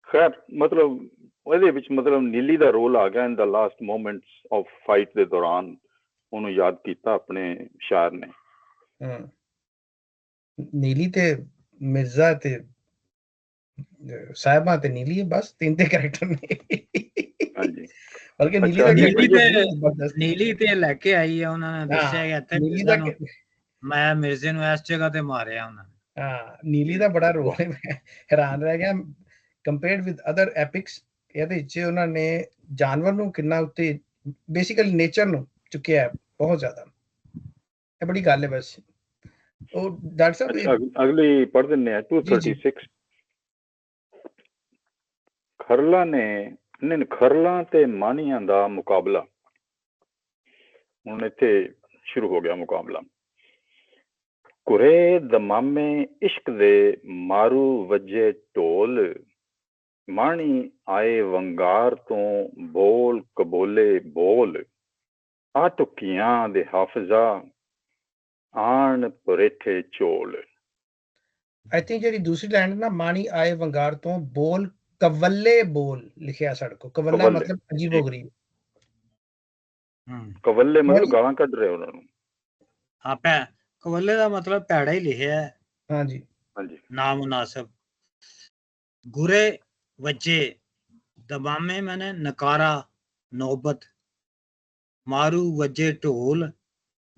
ਖੈਰ ਮਤਲਬ ਉਹਦੇ ਵਿੱਚ ਮਤਲਬ ਨੀਲੀ ਦਾ ਰੋਲ ਆ ਗਿਆ ਇਨ ਦਾ ਲਾਸਟ ਮੋਮੈਂਟਸ ਆਫ ਫਾਈਟ ਦੇ ਦੌਰਾਨ ਉਹਨੂੰ ਯਾਦ ਕੀਤਾ ਆਪਣੇ ਸ਼ਾਇਰ ਨੇ ਨੀਲੀ ਤੇ ਮਿਰਜ਼ਾ ਤੇ ਸਾਹਿਬਾਂ ਤੇ ਨੀਲੀ ਹੈ ਬਸ ਤਿੰਨ ਤੇ ਕੈਰੈਕਟਰ ਨੇ ਹਾਂਜੀ ਬਲਕਿ ਨੀਲੀ ਅੱਛਾ, ਦਾ ਨੀਲੀ character ਤੇ- ਜ਼ਬਰਦਸਤ। ਨੀਲੀ ਤੇ ਲੈ ਕੇ ਆਈ ਹੈ ਉਹਨਾਂ ਨੇ ਦੱਸਿਆ ਕਿ ਇੱਥੇ ਨੀਲੀ ਮਿਰਜ਼ਾ ਦਾ ਨੂੰ ਮੈਂ ਮਿਰਜ਼ੇ ਨੂੰ ਇਸ ਜਗ੍ਹਾ ਤੇ ਮਾਰਿਆ ਉਹਨਾਂ ਨੇ ਹਾਂ ਨੀਲੀ ਦਾ ਬੜਾ ਰੋਲ ਹੈ ਮੈਂ ਹੈਰਾਨ ਰਹਿ ਗਿਆ ਕੰਪੇਅਰਡ ਵਿਦ ਅਦਰ ਐਪਿਕਸ ਇਹਦੇ ਵਿੱਚ ਉਹਨਾਂ ਨੇ ਜਾਨਵਰ ਨੂੰ ਕਿੰਨਾ ਉੱਤੇ ਬੇਸਿਕਲੀ ਨੇਚਰ ਨੂੰ ਚੁੱਕਿਆ ਹੈ ਬਹੁਤ ਜ਼ਿਆਦਾ ਇਹ ਬੜੀ ਗੱਲ ਹੈ ਬਸ ਉਹ ਡਾਕਟਰ ਸਾਹਿਬ ਅੱਛਾ ਅਗਲੀ ਪੜ੍ਹ ਦਿੰਦੇ ਆ 236 ਖਰਲਾ ਨੇ ਖਰਲਾ ਤੇ ਮਾਨੀਆਂ ਦਾ ਮੁਕਾਬਲਾ ਹੁਣ ਇੱਥੇ ਸ਼ੁਰੂ ਹੋ ਗਿਆ ਮੁਕਾਬਲਾ ਕੁਰੇ ਦਮਾਮੇ ਇਸ਼ਕ ਦੇ ਮਾਰੂ ਵੱਜੇ ਢੋਲ ਮਾਣੀ ਆਏ ਵੰਗਾਰ ਤੋਂ ਬੋਲ ਕਬੋਲੇ ਬੋਲ ਆ ਟੁਕੀਆਂ ਦੇ ਹਾਫਜ਼ਾ ਆਣ ਪਰੇਠੇ ਝੋਲ ਆਈ ਥਿੰਕ ਜਿਹੜੀ ਦੂਸਰੀ ਲਾਈਨ ਨਾ ਮਾਣੀ ਆਏ ਵੰਗਾਰ ਤੋਂ ਬੋਲ ਕਵੱਲੇ ਬੋਲ ਲਿਖਿਆ ਸੜਕੋ ਕਵੱਲਾ ਕਵੱਲੇ, ਮਤਲਬ ਅਜੀਬੋ ਗਰੀਬ ਕਵੱਲੇ ਮਤਲਬ ਗਾਲਾਂ ਕੱਢ ਰਹੇ ਉਹਨਾਂ ਨੂੰ ਹਾਂ ਕਵੱਲੇ ਦਾ ਮਤਲਬ ਭੈੜਾ ਹੀ ਲਿਖਿਆ ਹੈ ਹਾਂਜੀ ਹਾਂਜੀ ਨਾ ਮੁਨਾਸਬ ਗੁਰੇ ਵੱਜੇ ਦਬਾਮੇ ਮੈਨੇ ਨਕਾਰਾ ਨੌਬਤ ਮਾਰੂ ਵੱਜੇ ਢੋਲ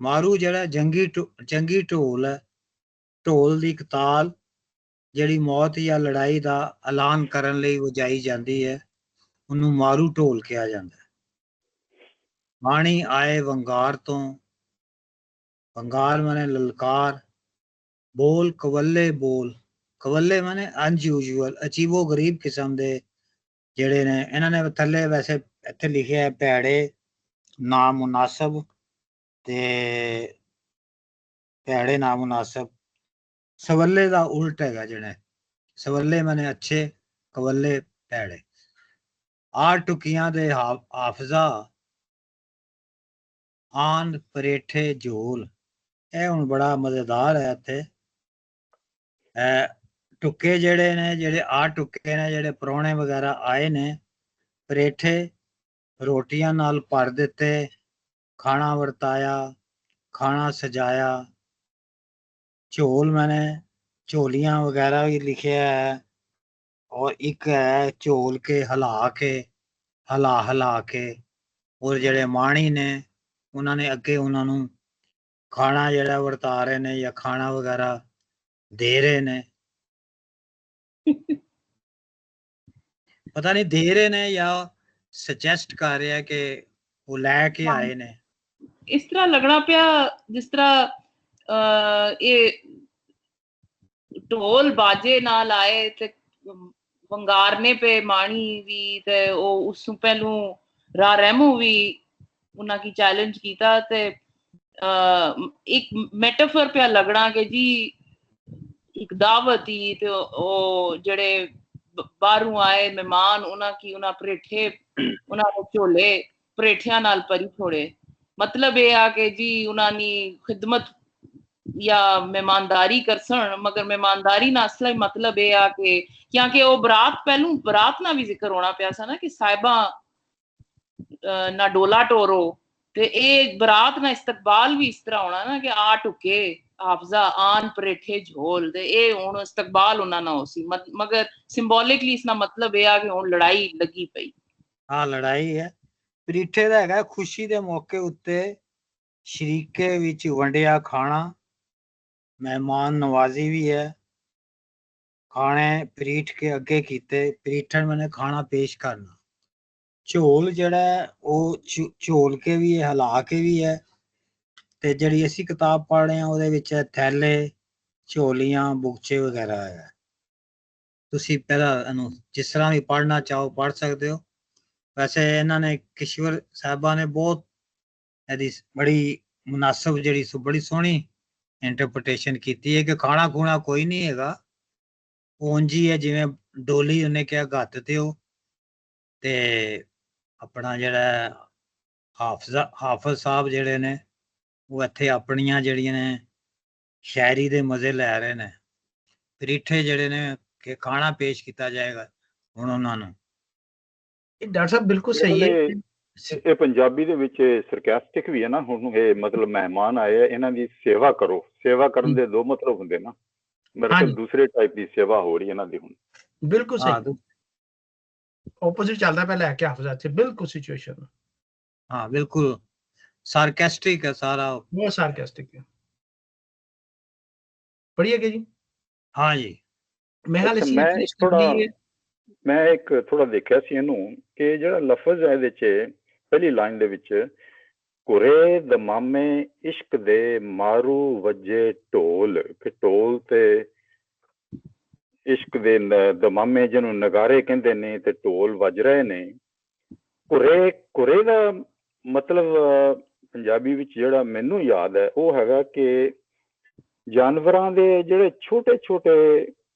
ਮਾਰੂ ਜਿਹੜਾ ਜੰਗੀ ਢੋਲ ਹੈ ਢੋਲ ਦੀ ਇੱਕ ਤਾਲ ਜਿਹੜੀ ਮੌਤ ਜਾਂ ਲੜਾਈ ਦਾ ਐਲਾਨ ਕਰਨ ਲਈ ਵਜਾਈ ਜਾਂਦੀ ਹੈ ਉਹਨੂੰ ਮਾਰੂ ਢੋਲ ਕਿਹਾ ਜਾਂਦਾ ਹੈ ਬਾਣੀ ਆਏ ਵੰਗਾਰ ਤੋਂ ਵੰਗਾਰ ਮਾਨੇ ਲਲਕਾਰ ਬੋਲ ਕਵੱਲੇ ਮਾਨੇ ਅਨਯੂਜੂਅਲ ਅਜੀਬੋ ਗਰੀਬ ਕਿਸਮ ਦੇ ਜਿਹੜੇ ਨੇ ਇਹਨਾਂ ਨੇ ਥੱਲੇ ਵੈਸੇ ਇੱਥੇ ਲਿਖਿਆ ਹੈ ਭੈੜੇ ਨਾ ਮੁਨਾਸਬ ਤੇ ਭੈੜੇ ਨਾ ਮੁਨਾਸਬ ਸਵੱਲੇ ਦਾ ਉਲਟ ਹੈਗਾ ਜਿਹੜੇ ਸਵੱਲੇ ਮਾਨੇ ਅੱਛੇ ਕਵੱਲੇ ਭੈੜੇ ਆ ਟੁਕੀਆਂ ਦੇ ਹਾਫਜ਼ਾ ਆਨ ਪਰੇਠੇ ਝੋਲ ਇਹ ਹੁਣ ਬੜਾ ਮਜ਼ੇਦਾਰ ਹੈ ਇੱਥੇ ਟੁੱਕੇ ਜਿਹੜੇ ਨੇ ਜਿਹੜੇ ਪ੍ਰਾਹੁਣੇ ਵਗੈਰਾ ਆਏ ਨੇ ਪਰੇਠੇ ਰੋਟੀਆਂ ਨਾਲ ਭਰ ਦਿੱਤੇ ਖਾਣਾ ਵਰਤਾਇਆ ਖਾਣਾ ਸਜਾਇਆ ਝੋਲ ਮੈਨੇ ਝੋਲੀਆਂ ਵਗੈਰਾ ਵੀ ਲਿਖਿਆ ਹੈ ਔਰ ਇੱਕ ਹੈ ਝੋਲ ਕੇ ਹਿਲਾ ਕੇ ਔਰ ਜਿਹੜੇ ਮਾਣੀ ਨੇ ਉਹਨਾਂ ਨੇ ਅੱਗੇ ਉਹਨਾਂ ਨੂੰ ਖਾਣਾ ਜਿਹੜਾ ਵਰਤਾ ਰਹੇ ਨੇ ਜਾਂ ਖਾਣਾ ਵਗੈਰਾ ਦੇ ਰਹੇ ਨੇ ਪਤਾ ਨਹੀਂ ਦੇ ਰਹੇ ਨੇ ਜਾਂ ਸੁਜੈਸਟ ਕਰ ਰਿਹਾ ਕਿ ਉਹ ਲੈ ਕੇ ਆਏ ਨੇ ਇਸ ਤਰ੍ਹਾਂ ਲੱਗਣਾ ਪਿਆ ਜਿਸ ਤਰ੍ਹਾਂ ਇਹ ਢੋਲ ਬਾਜੇ ਨਾਲ ਆਏ ਤੇ ਵੰਗਾਰਨੇ ਪੇ ਮਾਣੀ ਵੀ ਤੇ ਉਹ ਉਸ ਤੋਂ ਪਹਿਲੋਂ ਰਾ ਰਹਿਮੂ ਵੀ ਉਹਨਾਂ ਕੀ ਚੈਲੰਜ ਕੀਤਾ ਤੇ ਇੱਕ ਮੈਟਾਫਰ ਪਿਆ ਲੱਗਣਾ ਕਿ ਜੀ ਇੱਕ ਦਾਵਤ ਹੀ ਤੇ ਉਹ ਜਿਹੜੇ ਬਾਹਰੋਂ ਆਏ ਮਹਿਮਾਨ ਉਹਨਾਂ ਪਰੇਠੇ ਉਹਨਾਂ ਦੇ ਝੋਲੇ ਪਰੇਠਿਆਂ ਨਾਲ ਭਰੀ ਛੋੜੇ ਮਤਲਬ ਇਹ ਆ ਕਿ ਜੀ ਉਹਨਾਂ ਦੀ ਖਿਦਮਤ ਜਾਂ ਮਹਿਮਾਨਦਾਰੀ ਕਰਸਣ ਮਗਰ ਮਹਿਮਾਨਦਾਰੀ ਨਾਲ ਅਸਲਾ ਮਤਲਬ ਇਹ ਆ ਕਿ ਕਿਉਂਕਿ ਉਹ ਬਰਾਤ ਨਾਲ ਵੀ ਜ਼ਿਕਰ ਹੋਣਾ ਪਿਆ ਸੀ ਨਾ ਕਿ ਸਾਹਿਬਾਂ ਨਾ ਡੋਲਾ ਟੋਰੋ ਤੇ ਇਹ ਬਰਾਤ ਨਾਲ ਇਸਤਕਬਾਲ ਵੀ ਇਸ ਤਰ੍ਹਾਂ ਹੋਣਾ ਨਾ ਕਿ ਆ ਟੁਕੇ ਹਾਫਜ਼ਾ ਆਨ ਪਰੇਠੇ ਝੋਲ ਤੇ ਇਹ ਹੁਣ ਇਸਤਕਬਾਲ ਉਹਨਾਂ ਨਾਲ ਹੋ ਸੀ ਮਗਰ ਸਿੰਬੋਲਿਕਲੀ ਇਸ ਦਾ ਮਤਲਬ ਇਹ ਆ ਕਿ ਹੁਣ ਲੜਾਈ ਲੱਗੀ ਪਈ ਹਾਂ ਲੜਾਈ ਹੈ ਪਰੀਠੇ ਦਾ ਹੈਗਾ ਖੁਸ਼ੀ ਦੇ ਮੌਕੇ ਉੱਤੇ ਸ਼ਰੀਕੇ ਵਿੱਚ ਵੰਡਿਆ ਖਾਣਾ ਮਹਿਮਾਨ ਨਵਾਜ਼ੀ ਵੀ ਹੈ ਖਾਣੇ ਪਰੀਠ ਕੇ ਅੱਗੇ ਕੀਤੇ ਪਰੀਠਣ ਮੈਨੇ ਖਾਣਾ ਪੇਸ਼ ਕਰਨਾ ਝੋਲ ਜਿਹੜਾ ਉਹ ਝੋਲ ਕੇ ਵੀ ਹੈ ਹਿਲਾ ਕੇ ਵੀ ਹੈ ਤੇ ਜਿਹੜੀ ਅਸੀਂ ਕਿਤਾਬ ਪੜ੍ਹ ਰਹੇ ਹਾਂ ਉਹਦੇ ਵਿੱਚ ਥੈਲੇ ਝੋਲੀਆਂ ਬੁਕਚੇ ਵਗੈਰਾ ਹੈ ਤੁਸੀਂ ਪਹਿਲਾਂ ਇਹਨੂੰ ਜਿਸ ਤਰ੍ਹਾਂ ਵੀ ਪੜ੍ਹਨਾ ਚਾਹੋ ਪੜ੍ਹ ਸਕਦੇ ਹੋ। ਵੈਸੇ ਇਹਨਾਂ ਨੇ ਕਿਸ਼ਵਰ ਸਾਹਿਬਾਂ ਨੇ ਬਹੁਤ ਇਹਦੀ ਬੜੀ ਮੁਨਾਸਬ ਜਿਹੜੀ ਬੜੀ ਸੋਹਣੀ ਇੰਟਰਪ੍ਰੀਟੇਸ਼ਨ ਕੀਤੀ ਹੈ ਕਿ ਖਾਣਾ ਖੂਣਾ ਕੋਈ ਨਹੀਂ ਹੈਗਾ, ਉਂਝ ਹੀ ਹੈ ਜਿਵੇਂ ਡੋਲੀ ਉਹਨੇ ਕਿਹਾ ਗੱਤ ਤੇ ਉਹ ਤੇ ਆਪਣਾ ਜਿਹੜਾ ਹਾਫਿਜ਼ ਸਾਹਿਬ ਜਿਹੜੇ ਨੇ ਉਹ ਇੱਥੇ ਆਪਣੀਆਂ ਜਿਹੜੀਆਂ ਨੇ ਸ਼ਾਇਰੀ ਦੇ ਮਜ਼ੇ ਲੈ ਰਹੇ ਨੇ। ਪਰੀਠੇ ਜਿਹੜੇ ਨੇ ਕਿ ਖਾਣਾ ਪੇਸ਼ ਕੀਤਾ ਜਾਏਗਾ ਹੁਣ ਉਹਨਾਂ ਨੂੰ। ਇਹ ਡਾਕਟਰ ਸਾਹਿਬ ਬਿਲਕੁਲ ਸਹੀ ਹੈ। ਇਹ ਪੰਜਾਬੀ ਦੇ ਵਿੱਚ ਸਰਕੈਸਟਿਕ ਵੀ ਹੈ ਨਾ। ਹੁਣ ਇਹ ਮਤਲਬ ਮਹਿਮਾਨ ਆਏ ਆ, ਇਹਨਾਂ ਦੀ ਸੇਵਾ ਕਰੋ। ਸੇਵਾ ਕਰਨ ਦੇ ਦੋ ਮਤਲਬ ਹੁੰਦੇ ਨਾ, ਮੇਰੇ ਕੋਲ ਦੂਸਰੇ ਟਾਈਪ ਦੀ ਸੇਵਾ ਹੋ ਰਹੀ ਇਹਨਾਂ ਦੀ ਹੁਣ। ਬਿਲਕੁਲ ਸਹੀ, ਆਪੋਜ਼ਿਟ ਚੱਲਦਾ ਪਿਆ ਲੈ ਕੇ ਹਾਫਿਜ਼ਾਤ ਸੇ, ਬਿਲਕੁਲ ਸਿਚੁਏਸ਼ਨ। ਹਾਂ ਬਿਲकुल ਸਾਰਕੈਸਟਿਕ है सारा, बहुत सार्केस्टिक है। पढ़िए जी। हाँ जी। मैं एक थोड़ा देखा सी ਇਹਨੂੰ ਕਿ ਜਿਹੜਾ ਲਫ਼ਜ਼ ਹੈ ਇਹਦੇ 'ਚ ਪਹਿਲੀ ਲਾਈਨ ਦੇ ਵਿੱਚ ਕੁਰੇ ਦਮਾਮੇ ਇਸ਼ਕ ਦੇ ਮਾਰੂ ਵੱਜੇ ਢੋਲ, ਕਿ ਢੋਲ ਤੇ ਇਸ਼ਕ ਦੇ ਦਮਾਮੇ ਜਿਹਨੂੰ ਨਗਾਰੇ ਕਹਿੰਦੇ ਨੇ ਤੇ ਢੋਲ ਵੱਜ ਰਹੇ ਨੇ। ਕੁਰੇ ਦਾ ਮਤਲਬ ਪੰਜਾਬੀ ਵਿੱਚ ਜਿਹੜਾ ਮੈਨੂੰ ਯਾਦ ਹੈ ਉਹ ਹੈਗਾ ਕਿ ਜਾਨਵਰਾਂ ਦੇ ਜਿਹੜੇ ਛੋਟੇ ਛੋਟੇ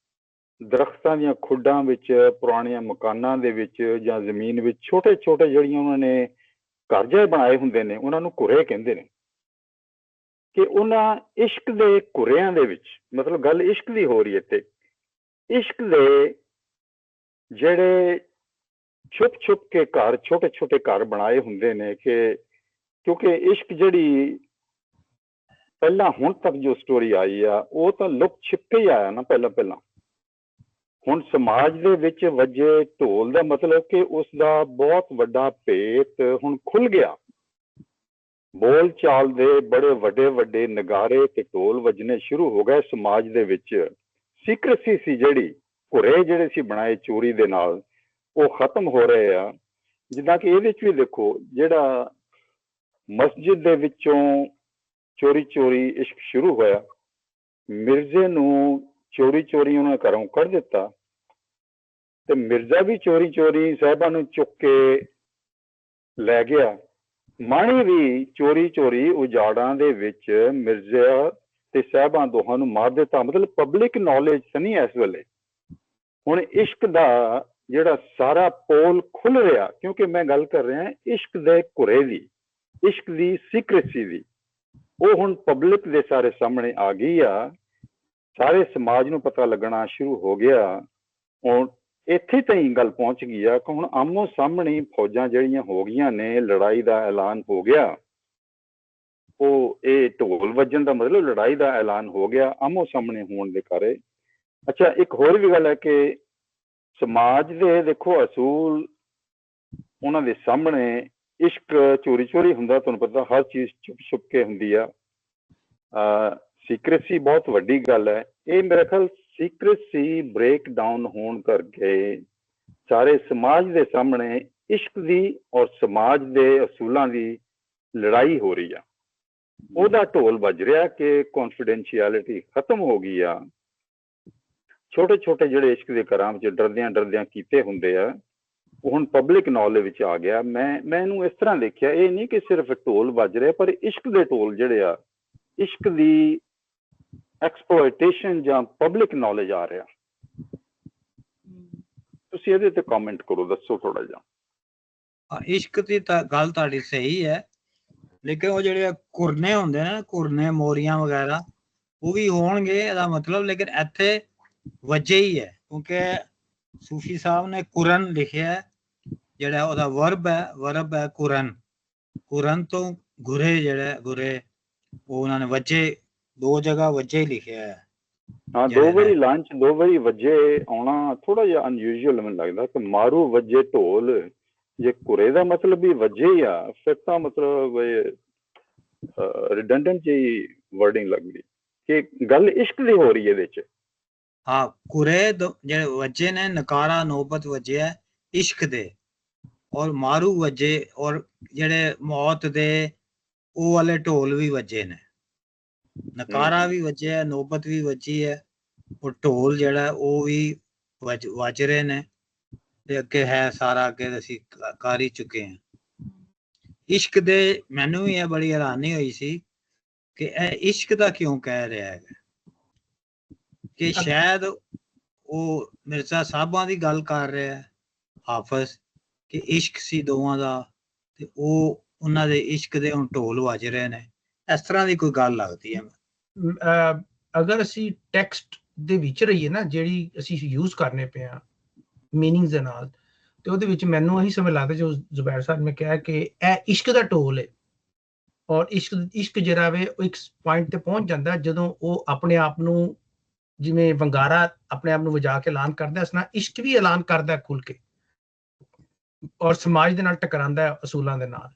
ਦਰਖਤਾਂ ਦੀਆਂ ਖੁੱਡਾਂ ਵਿੱਚ, ਪੁਰਾਣੀਆਂ ਮਕਾਨਾਂ ਦੇ ਵਿੱਚ ਜਾਂ ਜ਼ਮੀਨ ਵਿੱਚ ਛੋਟੇ ਛੋਟੇ ਜਿਹੜੀਆਂ ਉਹਨਾਂ ਨੇ ਘਰ ਜਿਹੇ ਬਣਾਏ ਹੁੰਦੇ ਨੇ ਉਹਨਾਂ ਨੂੰ ਕੁਰੇ ਕਹਿੰਦੇ ਨੇ। ਕਿ ਉਹਨਾਂ ਇਸ਼ਕ ਦੇ ਕੁਰਿਆਂ ਦੇ ਵਿੱਚ, ਮਤਲਬ ਗੱਲ ਇਸ਼ਕ ਦੀ ਹੋ ਰਹੀ ਹੈ ਤੇ ਇਸ਼ਕ ਦੇ ਜਿਹੜੇ ਛੁਪ ਛੁਪ ਕੇ ਘਰ, ਛੋਟੇ ਛੋਟੇ ਘਰ ਬਣਾਏ ਹੁੰਦੇ ਨੇ। ਕਿ ਕਿਉਂਕਿ ਇਸ਼ਕ ਜਿਹੜੀ ਪਹਿਲਾਂ ਹੁਣ ਤੱਕ ਜੋ ਸਟੋਰੀ ਆਈ ਆ ਉਹ ਤਾਂ ਲੁਕ ਛਿਪ ਕੇ ਹੀ ਆਇਆ ਨਾ ਪਹਿਲਾਂ। ਹੁਣ ਸਮਾਜ ਦੇ ਵਿੱਚ ਵੱਜੇ ਢੋਲ ਦਾ ਮਤਲਬ ਕਿ ਉਸ ਦਾ ਬਹੁਤ ਵੱਡਾ ਭੇਤ ਹੁਣ ਖੁੱਲ ਗਿਆ। ਬੋਲ ਚਾਲ ਦੇ ਬੜੇ ਵੱਡੇ ਵੱਡੇ ਨਗਾਰੇ ਤੇ ਢੋਲ ਵੱਜਣੇ ਸ਼ੁਰੂ ਹੋ ਗਏ ਸਮਾਜ ਦੇ ਵਿੱਚ। ਸੀਕ੍ਰੇਸੀ ਸੀ ਜਿਹੜੀ, ਘੁਰੇ ਜਿਹੜੇ ਸੀ ਬਣਾਏ ਚੋਰੀ ਦੇ ਨਾਲ, ਉਹ ਖਤਮ ਹੋ ਰਹੇ ਆ। ਜਿੱਦਾਂ ਕਿ ਇਹਦੇ 'ਚ ਵੀ ਦੇਖੋ, ਜਿਹੜਾ ਮਸਜਿਦ ਦੇ ਵਿੱਚੋਂ ਚੋਰੀ ਚੋਰੀ ਇਸ਼ਕ ਸ਼ੁਰੂ ਹੋਇਆ, ਮਿਰਜ਼ੇ ਨੂੰ ਚੋਰੀ ਚੋਰੀ ਉਹਨਾਂ ਘਰੋਂ ਕੱਢ ਦਿੱਤਾ ਤੇ ਮਿਰਜ਼ਾ ਵੀ ਚੋਰੀ ਚੋਰੀ ਸਾਹਿਬਾਂ ਨੂੰ ਚੁੱਕ ਕੇ ਲੈ ਗਿਆ। ਮਾਣੀ ਵੀ ਚੋਰੀ ਚੋਰੀ ਉਜਾੜਾਂ ਦੇ ਵਿੱਚ ਮਿਰਜ਼ਾ ਤੇ ਸਾਹਿਬਾਂ ਦੋਹਾਂ ਨੂੰ ਮਾਰ ਦਿੱਤਾ। ਮਤਲਬ ਪਬਲਿਕ ਨੌਲੇਜ ਨਹੀਂ ਇਸ ਵੇਲੇ। ਹੁਣ ਇਸ਼ਕ ਦਾ ਜਿਹੜਾ ਸਾਰਾ ਪੋਲ ਖੁੱਲ ਰਿਹਾ, ਕਿਉਂਕਿ ਮੈਂ ਗੱਲ ਕਰ ਰਿਹਾ ਇਸ਼ਕ ਦੇ ਘੁਰੇ ਦੀ, ਇਸ਼ਕ ਦੀ ਸੀਕ੍ਰੇਸੀ ਦੀ, ਉਹ ਹੁਣ ਪਬਲਿਕ ਦੇ ਸਾਰੇ ਸਾਹਮਣੇ ਆ ਗਈ ਆ। ਸਾਰੇ ਸਮਾਜ ਨੂੰ ਪਤਾ ਲੱਗਣਾ ਸ਼ੁਰੂ ਹੋ ਗਿਆ। ਹੁਣ ਇੱਥੇ ਤਾਈਂ ਗੱਲ ਪਹੁੰਚ ਗਈ ਆ ਕਿ ਹੁਣ ਆਮੋ ਸਾਹਮਣੇ ਫੌਜਾਂ ਜਿਹੜੀਆਂ ਹੋ ਗਈਆਂ ਨੇ, ਲੜਾਈ ਦਾ ਐਲਾਨ ਹੋ ਗਿਆ। ਉਹ ਇਹ ਢੋਲ ਵੱਜਣ ਦਾ ਮਤਲਬ ਲੜਾਈ ਦਾ ਐਲਾਨ ਹੋ ਗਿਆ ਆਮੋ ਸਾਹਮਣੇ ਹੋਣ ਦੇ ਕਾਰੇ। ਅੱਛਾ, ਇੱਕ ਹੋਰ ਵੀ ਗੱਲ ਹੈ ਕਿ ਸਮਾਜ ਦੇ ਦੇਖੋ ਅਸੂਲ, ਉਹਨਾਂ ਦੇ ਸਾਹਮਣੇ ਇਸ਼ਕ ਚੋਰੀ ਚੋਰੀ ਹੁੰਦਾ। ਤੁਹਾਨੂੰ ਪਤਾ ਹਰ ਚੀਜ਼ ਛੁਪ ਛੁਪ ਕੇ ਹੁੰਦੀ ਆ। ਸੀਕ੍ਰੇਸੀ ਬਹੁਤ ਵੱਡੀ ਗੱਲ ਹੈ। ਇਹ ਮੇਰੇ ਖਿਆਲ ਸੀਕ੍ਰੇਸੀ ਬ੍ਰੇਕ ਡਾਊਨ ਹੋਣ ਕਰਕੇ ਸਾਰੇ ਸਮਾਜ ਦੇ ਸਾਹਮਣੇ ਇਸ਼ਕ ਦੀ ਔਰ ਸਮਾਜ ਦੇ ਅਸੂਲਾਂ ਦੀ ਲੜਾਈ ਹੋ ਰਹੀ ਆ। ਉਹਦਾ ਢੋਲ ਵੱਜ ਰਿਹਾ ਕਿ ਕੌਨਫੀਡੈਂਸ਼ੀਅਲਿਟੀ ਖਤਮ ਹੋ ਗਈ ਆ। ਛੋਟੇ ਛੋਟੇ ਜਿਹੜੇ ਇਸ਼ਕ ਦੇ ਘਰਾਂ ਵਿੱਚ ਡਰਦਿਆਂ ਕੀਤੇ ਹੁੰਦੇ ਆ, ਉਹ ਹੁਣ ਪਬਲਿਕ ਨੌਲੇਜ ਵਿੱਚ ਆ ਗਿਆ। ਮੈਂ ਇਹਨੂੰ ਇਸ ਤਰ੍ਹਾਂ ਦੇਖਿਆ, ਇਹ ਨਹੀਂ ਕਿ ਸਿਰਫ ਢੋਲ ਵੱਜ ਰਿਹਾ, ਪਰ ਇਸ਼ਕ ਦੇ ਢੋਲ ਜਿਹੜੇ ਆ, ਇਸ਼ਕ ਦੀ ਐਕਸਪਲੋਇਟੇਸ਼ਨ ਜਾਂ ਪਬਲਿਕ ਨੌਲੇਜ ਆ ਰਿਹਾ। ਤੁਸੀਂ ਇਹਦੇ ਤੇ ਕਮੈਂਟ ਕਰੋ, ਦੱਸੋ ਥੋੜਾ ਜਿਹਾ। ਇਸ਼ਕ ਦੀ ਤਾਂ ਗੱਲ ਤੁਹਾਡੀ ਸਹੀ ਹੈ, ਲੇਕਿਨ ਉਹ ਜਿਹੜੇ ਕੁਰਨੇ ਹੁੰਦੇ ਨੇ, ਕੁਰਨੇ ਮੋਰੀਆਂ ਵਗੈਰਾ, ਉਹ ਵੀ ਹੋਣਗੇ ਇਹਦਾ ਮਤਲਬ। ਲੇਕਿਨ ਇੱਥੇ ਵਜ੍ਹਾ ਹੀ ਹੈ ਕਿਉਂਕਿ ਸੂਫੀ ਸਾਹਿਬ ਨੇ ਕੁਰਨ ਲਿਖਿਆ, ਜਿਹੜਾ ਉਹਦਾ ਵਰਬ ਹੈ ਕੁਰਨ ਤੋਂ ਗੁਰੇ, ਜਿਹੜਾ ਗੁਰੇ, ਉਹ ਉਹਨਾਂ ਨੇ ਵਜੇ ਦੋ ਜਗ੍ਹਾ ਵਜੇ ਹੀ ਲਿਖਿਆ ਹੈ। ਹਾਂ, ਦੋ ਵਾਰੀ ਲਾਂਚ, ਦੋ ਵਾਰੀ ਵਜੇ ਆਉਣਾ ਥੋੜਾ ਜਿਹਾ ਅਨਯੂਜੂਅਲ ਮੈਨੂੰ ਲੱਗਦਾ ਕਿ ਮਾਰੂ ਵਜੇ ਢੋਲ। ਜੇ ਘੁਰੇ ਦਾ ਮਤਲਬ ਵੀ ਵਜੇ ਹੀ ਆ, ਫਿਰ ਤਾਂ ਮਤਲਬ ਰਿਡੰਡੈਂਟ ਜਿਹੀ ਵਰਡਿੰਗ ਲੱਗਦੀ ਕਿ ਗੱਲ ਇਸ਼ਕ ਦੀ ਹੋ ਰਹੀ ਹੈ ਇਹਦੇ 'ਚ। ਹਾਂ, ਕੁਰੇ ਜਿਹੜੇ ਵਜੇ ਨੇ, ਨਕਾਰਾ ਨੋਬਤ ਵਜੇ ਹੈ ਇਸ਼ਕ ਦੇ, ਔਰ ਮਾਰੂ ਵਜੇ, ਔਰ ਜਿਹੜੇ ਮੌਤ ਦੇ ਉਹ ਵਾਲੇ ਢੋਲ ਵੀ ਵਜੇ ਨੇ। ਨਕਾਰਾ ਵੀ ਵਜਿਆ, ਨੋਬਤ ਵੀ ਵੱਜੀ ਹੈ, ਔਰ ਢੋਲ ਜਿਹੜਾ ਉਹ ਵੀ ਵੱਜ ਰਹੇ ਨੇ ਤੇ ਅੱਗੇ ਹੈ ਸਾਰਾ, ਅੱਗੇ ਅਸੀਂ ਕਰ ਹੀ ਚੁੱਕੇ ਹਾਂ। ਇਸ਼ਕ ਦੇ ਮੈਨੂੰ ਵੀ ਇਹ ਬੜੀ ਹੈਰਾਨੀ ਹੋਈ ਸੀ ਕਿ ਇਹ ਇਸ਼ਕ ਦਾ ਕਿਉਂ ਕਹਿ ਰਿਹਾ ਹੈਗਾ, ਕਿ ਸ਼ਾਇਦ ਉਹ ਮਿਰਜ਼ਾ ਸਾਹਿਬਾਂ ਦੀ ਗੱਲ ਕਰ ਰਿਹਾ ਹੈ ਹਾਫਜ਼, ਕਿ ਇਸ਼ਕ ਸੀ ਦੋਵਾਂ ਦਾ ਤੇ ਉਹ ਉਹਨਾਂ ਦੇ ਇਸ਼ਕ ਦੇ ਹੁਣ ਢੋਲ ਵੱਜ ਰਹੇ ਨੇ, ਇਸ ਤਰ੍ਹਾਂ ਦੀ ਕੋਈ ਗੱਲ ਲੱਗਦੀ ਹੈ। ਅਗਰ ਅਸੀਂ ਟੈਕਸਟ ਦੇ ਵਿੱਚ ਰਹੀਏ ਨਾ, ਜਿਹੜੀ ਅਸੀਂ ਯੂਜ਼ ਕਰਨੇ ਪਏ ਆ ਮੀਨਿੰਗਸ ਦੇ ਨਾਲ, ਤੇ ਉਹਦੇ ਵਿੱਚ ਮੈਨੂੰ ਇਹੀ ਸਮਝ ਲੱਗਦਾ ਜੋ ਜ਼ੁਬੈਰ ਸਾਹਿਬ ਨੇ ਕਿਹਾ ਕਿ ਇਹ ਇਸ਼ਕ ਦਾ ਢੋਲ ਹੈ। ਔਰ ਇਸ਼ਕ ਜਿਹੜਾ ਵੇ ਉਹ ਇੱਕ ਪੁਆਇੰਟ ਤੇ ਪਹੁੰਚ ਜਾਂਦਾ ਜਦੋਂ ਉਹ ਆਪਣੇ ਆਪ ਨੂੰ, ਜਿਵੇਂ ਵੰਗਾਰਾ ਆਪਣੇ ਆਪ ਨੂੰ ਵਜਾ ਕੇ ਐਲਾਨ ਕਰਦਾ, ਇਸ ਨਾਲ ਇਸ਼ਕ ਵੀ ਐਲਾਨ ਕਰਦਾ ਖੁੱਲ ਕੇ, ਔਰ ਸਮਾਜ ਦੇ ਨਾਲ ਟਕਰਾਉਂਦਾ ਹੈ ਅਸੂਲਾਂ ਦੇ ਨਾਲ।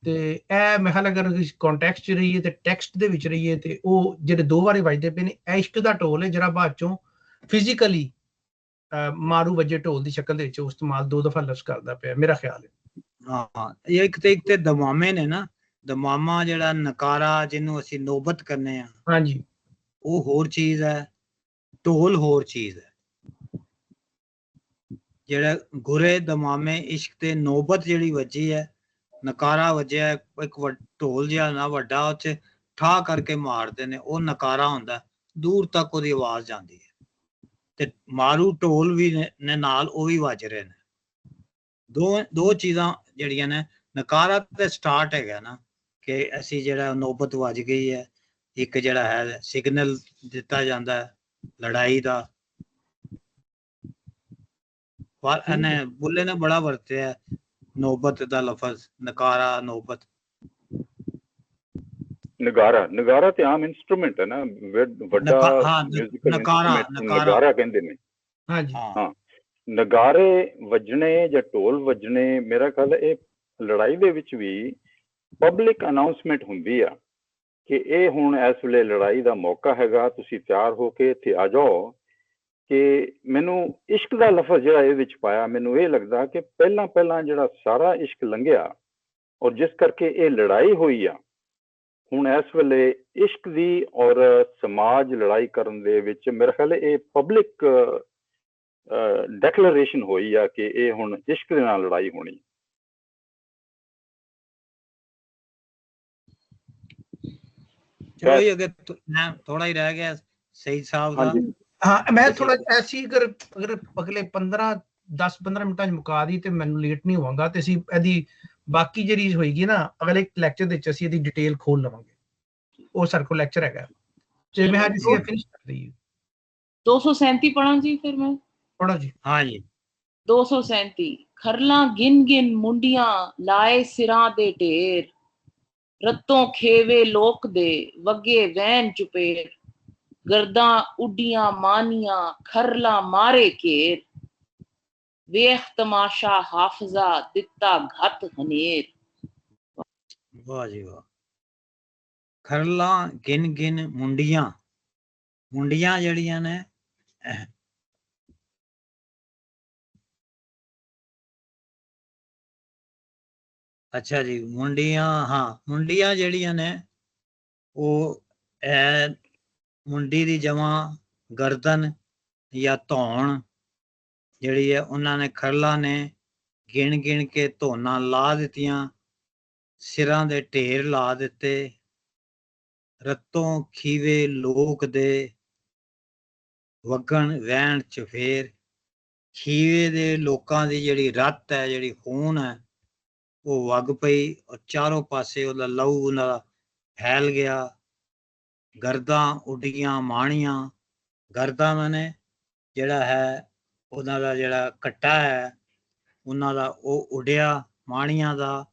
ਤੇ ਇਹ ਮੈਂ ਖਿਆਲ ਅਗਰ ਕੰਟੈਕਸਟ 'ਚ ਰਹੀਏ ਤੇ ਟੈਕਸਟ ਦੇ ਵਿੱਚ ਰਹੀਏ ਤੇ ਉਹ ਜਿਹੜੇ ਦੋ ਵਾਰੀ ਵੱਜਦੇ ਪਏ ਨੇ, ਇਹ ਇਸ਼ਕ ਦਾ ਢੋਲ ਹੈ ਜਿਹੜਾ ਬਾਅਦ ਚੋਂ ਫਿਜ਼ੀਕਲੀ ਮਾਰੂ ਵੱਜੇ ਢੋਲ ਦੀ ਸ਼ਕਲ ਦੇ ਵਿੱਚ ਉਹ ਇਸਤੇਮਾਲ 2 ਦਫਾ ਲਫ਼ਜ਼ ਕਰਦਾ ਪਿਆ, ਮੇਰਾ ਖਿਆਲ ਹੈ। ਹਾਂ, ਇਹ ਇੱਕ ਤੇ ਦਮਾਮੇ ਨੇ ਨਾ, ਦਮਾਮਾ ਜਿਹੜਾ ਨਕਾਰਾ ਜਿਹਨੂੰ ਅਸੀਂ ਨੋਬਤ ਕਰਨੇ ਆ, ਹਾਂਜੀ, ਉਹ ਹੋਰ ਚੀਜ਼ ਹੈ, ਢੋਲ ਹੋਰ ਚੀਜ਼ ਹੈ। ਜਿਹੜਾ ਗੁਰੇ ਦਮਾਮੇ ਇਸ਼ਕ ਤੇ ਨੋਬਤ ਜਿਹੜੀ ਵੱਜੀ ਹੈ, ਨਕਾਰਾ ਵੱਜਿਆ, ਇੱਕ ਢੋਲ ਜਿਹਾ ਨਾ ਵੱਡਾ, ਉਹ 'ਚ ਠਾਹ ਕਰਕੇ ਮਾਰਦੇ ਨੇ, ਉਹ ਨਕਾਰਾ ਹੁੰਦਾ, ਦੂਰ ਤੱਕ ਉਹਦੀ ਆਵਾਜ਼ ਜਾਂਦੀ ਹੈ। ਤੇ ਮਾਰੂ ਢੋਲ ਵੀ ਨੇ ਨਾਲ, ਉਹ ਵੀ ਵੱਜ ਰਹੇ ਨੇ। ਦੋ ਚੀਜ਼ਾਂ ਜਿਹੜੀਆਂ ਨੇ, ਨਕਾਰਾ ਤੇ ਸਟਾਰਟ ਹੈਗਾ ਨਾ, ਕਿ ਅਸੀਂ ਜਿਹੜਾ ਨੋਬਤ ਵੱਜ ਗਈ ਹੈ, ਇੱਕ ਜਿਹੜਾ ਹੈ ਸਿਗਨਲ ਦਿੱਤਾ ਜਾਂਦਾ ਹੈ ਲੜਾਈ ਦਾ। ਪਰ ਇਹਨੇ ਬੁੱਲੇ ਨੇ ਬੜਾ ਵਰਤਿਆ ਨੋਬਤ ਦਾ ਲਫ਼ਜ਼, ਨਕਾਰਾ ਨੋਬਤ। ਨਗਾਰਾ ਤੇ ਆਮ ਇੰਸਟਰੂਮੈਂਟ ਹੈ ਨਾ, ਵੱਡਾ ਮਿਊਜ਼ੀਕਲ ਇੰਸਟਰੂਮੈਂਟ ਨਗਾਰਾ ਕਹਿੰਦੇ ਨੇ। ਹਾਂਜੀ, ਹਾਂ, ਨਗਾਰੇ ਵੱਜਣੇ ਜਾਂ ਢੋਲ ਵੱਜਣੇ, ਮੇਰਾ ਖਿਆਲ ਇਹ ਲੜਾਈ ਦੇ ਵਿੱਚ ਵੀ ਪਬਲਿਕ ਅਨਾਉਂਸਮੈਂਟ ਹੁੰਦੀ ਆ ਕਿ ਇਹ ਹੁਣ ਇਸ ਵੇਲੇ ਲੜਾਈ ਦਾ ਮੌਕਾ ਹੈਗਾ, ਤੁਸੀਂ ਤਿਆਰ ਹੋ ਕੇ ਇੱਥੇ ਆ ਜਾਓ। ਕਿ ਮੈਨੂੰ ਇਸ਼ਕ ਦਾ ਲਫ਼ਜ਼ ਜਿਹੜਾ ਇਹ ਵਿੱਚ ਪਾਇਆ, ਮੈਨੂੰ ਇਹ ਲੱਗਦਾ ਕਿ ਪਹਿਲਾਂ ਜਿਹੜਾ ਸਾਰਾ ਇਸ਼ਕ ਲੰਘਿਆ ਔਰ ਜਿਸ ਕਰਕੇ ਇਹ ਲੜਾਈ ਹੋਈ ਆ, ਹੁਣ ਇਸ ਵੇਲੇ ਇਸ਼ਕ ਦੀ ਔਰ ਸਮਾਜ ਲੜਾਈ ਕਰਨ ਦੇ ਵਿੱਚ ਮੇਰੇ ਖਿਆਲ ਇਹ ਪਬਲਿਕ ਡੈਕਲੇਰੇਸ਼ਨ ਹੋਈ ਆ ਕਿ ਇਹ ਹੁਣ ਇਸ਼ਕ ਦੇ ਨਾਲ ਲੜਾਈ ਹੋਣੀ। ਚਲੋ ਅਗਰ ਥੋੜਾ ਹੀ ਰਹਿ ਗਿਆ ਸਈਦ ਸਾਹਿਬ ਦਾ। ਹਾਂ, ਮੈਂ ਥੋੜਾ ਐਸੀ ਅਗਰ ਅਗਲੇ 10-15 ਮਿੰਟਾਂ 'ਚ ਮੁਕਾ ਦੀ ਤੇ ਮੈਨੂੰ ਲੇਟ ਨਹੀਂ ਹੋਵਾਂਗਾ, ਤੇ ਅਸੀਂ ਇਹਦੀ ਬਾਕੀ ਜਿਹੜੀ ਹੋਏਗੀ ਨਾ ਅਗਲੇ ਲੈਕਚਰ ਦੇ ਵਿੱਚ ਅਸੀਂ ਇਹਦੀ ਡਿਟੇਲ ਖੋਲ ਲਵਾਂਗੇ। ਉਹ ਸਾਡੇ ਕੋਲ ਲੈਕਚਰ ਹੈਗਾ, ਜੇ ਮੈਂ ਅੱਜ ਅਸੀਂ ਫਿਨਿਸ਼ ਕਰ ਦਈਏ। 237 ਪੜਾਂ ਜੀ, ਫਿਰ ਮੈਂ ਪੜੋ ਜੀ। ਹਾਂ ਜੀ। 237 ਖਰਲਾਂ ਗਿਣ ਮੁੰਡੀਆਂ ਲਾਏ ਸਿਰਾਂ ਦੇ ਢੇਰ, ਰੱਤੋਂ ਖੇਵੇ ਲੋਕ ਦੇ ਵਗੇ ਵੈਨ ਚੁਪੇੜ, ਗਰਦਾਂ ਉੱਡੀਆਂ ਮਾਨੀਆਂ ਖਰਲਾ ਮਾਰੇ ਘੇਰ, ਵੇਖ ਤਮਾਸ਼ਾ ਹਾਫਜ਼ਾ ਦਿੱਤਾ ਘੱਤ ਹਨੇਰ। ਵਾਹ ਜੀ ਵਾਹ। ਖਰਲਾਂ ਗਿਣ ਮੁੰਡੀਆਂ ਜਿਹੜੀਆਂ ਨੇ, ਅੱਛਾ ਜੀ, ਮੁੰਡੀਆਂ ਜਿਹੜੀਆਂ ਨੇ, ਉਹ ਮੁੰਡੀ ਦੀ ਜਮਾਂ ਗਰਦਨ ਜਾਂ ਧੌਣ ਜਿਹੜੀ ਹੈ, ਉਹਨਾਂ ਨੇ ਖਰਲਾਂ ਨੇ ਗਿਣ ਕੇ ਧੌਣਾਂ ਲਾ ਦਿੱਤੀਆਂ, ਸਿਰਾਂ ਦੇ ਢੇਰ ਲਾ ਦਿੱਤੇ, ਰੱਤੋਂ ਖੀਵੇ ਲੋਕ ਦੇ ਵਗਣ ਵਹਿਣ ਚਫੇਰ। ਖੀਵੇ ਦੇ ਲੋਕਾਂ ਦੀ ਜਿਹੜੀ ਰੱਤ ਹੈ, ਜਿਹੜੀ ਖੂਨ ਹੈ, ਉਹ ਵਗ ਪਈ ਔਰ ਚਾਰੋਂ ਪਾਸੇ ਉਹਦਾ ਲਹੂ ਉਹਨਾਂ ਦਾ ਫੈਲ ਗਿਆ। ਗਰਦਾਂ ਉੱਡੀਆਂ ਮਾਣੀਆਂ, ਗਰਦਾਂ ਮਾਨੇ ਜਿਹੜਾ ਹੈ ਉਹਨਾਂ ਦਾ ਜਿਹੜਾ ਕੱਟਾ ਹੈ ਉਹਨਾਂ ਦਾ ਉਹ ਉੱਡਿਆ, ਮਾਣੀਆਂ ਦਾ।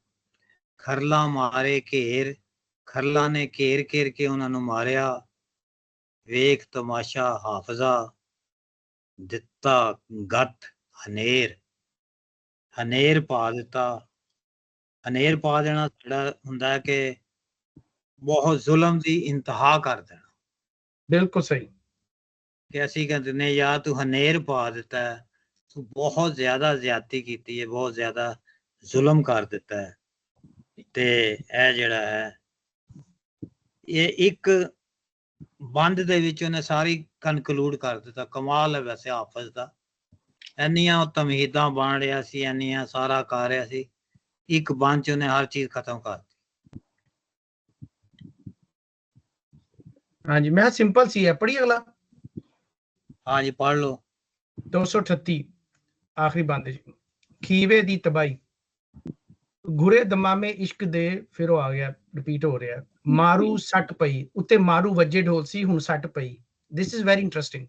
ਖਰਲਾ ਮਾਰੇ ਘੇਰ, ਖਰਲਾ ਨੇ ਘੇਰ ਕੇ ਉਹਨਾਂ ਨੂੰ ਮਾਰਿਆ। ਵੇਖ ਤਮਾਸ਼ਾ ਹਾਫਜ਼ਾ ਦਿੱਤਾ ਗੱਤ ਹਨੇਰ ਪਾ ਦਿੱਤਾ। ਹਨੇਰ ਪਾ ਦੇਣਾ ਜਿਹੜਾ ਹੁੰਦਾ ਹੈ ਕਿ ਬਹੁਤ ਜ਼ੁਲਮ ਦੀ ਇੰਤਹਾ ਕਰ ਦੇਣਾ। ਬਿਲਕੁਲ ਸਹੀ। ਕਿ ਅਸੀਂ ਕਹਿੰਦੇ ਨੇ ਯਾਰ ਤੂੰ ਹਨੇਰ ਪਾ ਦਿੱਤਾ ਹੈ, ਤੂੰ ਬਹੁਤ ਜ਼ਿਆਦਾ ਜ਼ਿਆਦਤੀ ਕੀਤੀ ਹੈ, ਬਹੁਤ ਜ਼ਿਆਦਾ ਜ਼ੁਲਮ ਕਰ ਦਿੱਤਾ ਹੈ। ਤੇ ਇਹ ਜਿਹੜਾ ਹੈ, ਇਹ ਇੱਕ ਬੰਦ ਦੇ ਵਿੱਚ ਉਹਨੇ ਸਾਰੀ ਕਨਕਲੂਡ ਕਰ ਦਿੱਤਾ। ਕਮਾਲ ਹੈ ਵੈਸੇ ਹਾਫਜ਼ ਦਾ, ਇੰਨੀਆਂ ਉਹ ਤਮਹੀਦਾਂ ਬਣ ਰਿਹਾ ਸੀ, ਇੰਨੀਆਂ ਸਾਰਾ ਕਰ ਰਿਹਾ ਸੀ, ਇੱਕ ਬੰਨ ਚ ਉਹਨੇ ਹਰ ਚੀਜ਼ ਖਤਮ ਕਰ ਦਿੱਤੀ। ਹਾਂਜੀ मैं सिंपल सी है, पढ़िए अगला। ਹਾਂਜੀ ਪੜ੍ਹ ਲਓ। 238 आखिरी बंद जी। खीवे दी तबाही, गुरे दमामे इश्क दे, फिर वो आ गया रिपीट हो रहा है। मारू सट पई, उत्ते मारू वजे ढोल सी, हुण सट पई। This is very interesting.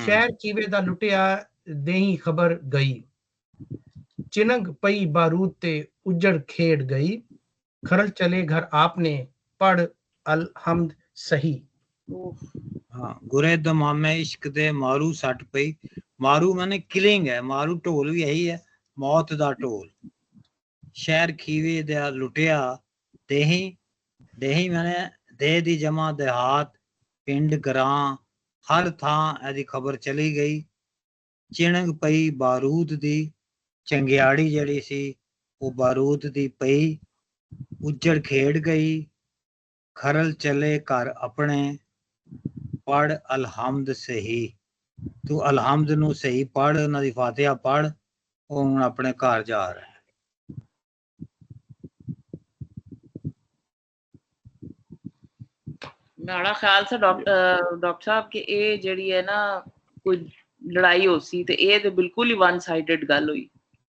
शहर खीवे दा लुटिया, देही खबर गई, चिनग पई बारूद ते, उजड़ खेड़ गई, खरल चले घर आपने, पढ़ अलहमद सही। हाँ, गुरे दमामे इश्क दे, मारू सट पई। मारू माने किलिंग है, मारू ढोल भी यही है, मौत दा ढोल। शहर खीवे दा लुटिया, देही, देही माने देह दी जमा देहात, पिंड ग्रां, हर थां एदी खबर चली गई। चिणग पई बारूद दी, चंगियाड़ी जड़ी सी वो बारूद दी पई। उजड़ खेड़ गई, खरल चले घर अपने, पढ़ अलहमद सही। तू अलहमद नू सही पढ़, उन्हां दी फातिहा पढ़, ਉਹ ਹੁਣ ਆਪਣੇ ਘਰ ਜਾ ਰਿਹਾ ਹੈ। मेरा ख्याल से डॉक्टर साहब कि ये ਜਿਹੜੀ है ना कोई लड़ाई हो सी ते ये तो बिल्कुल ही वन साइडेड गल हुई।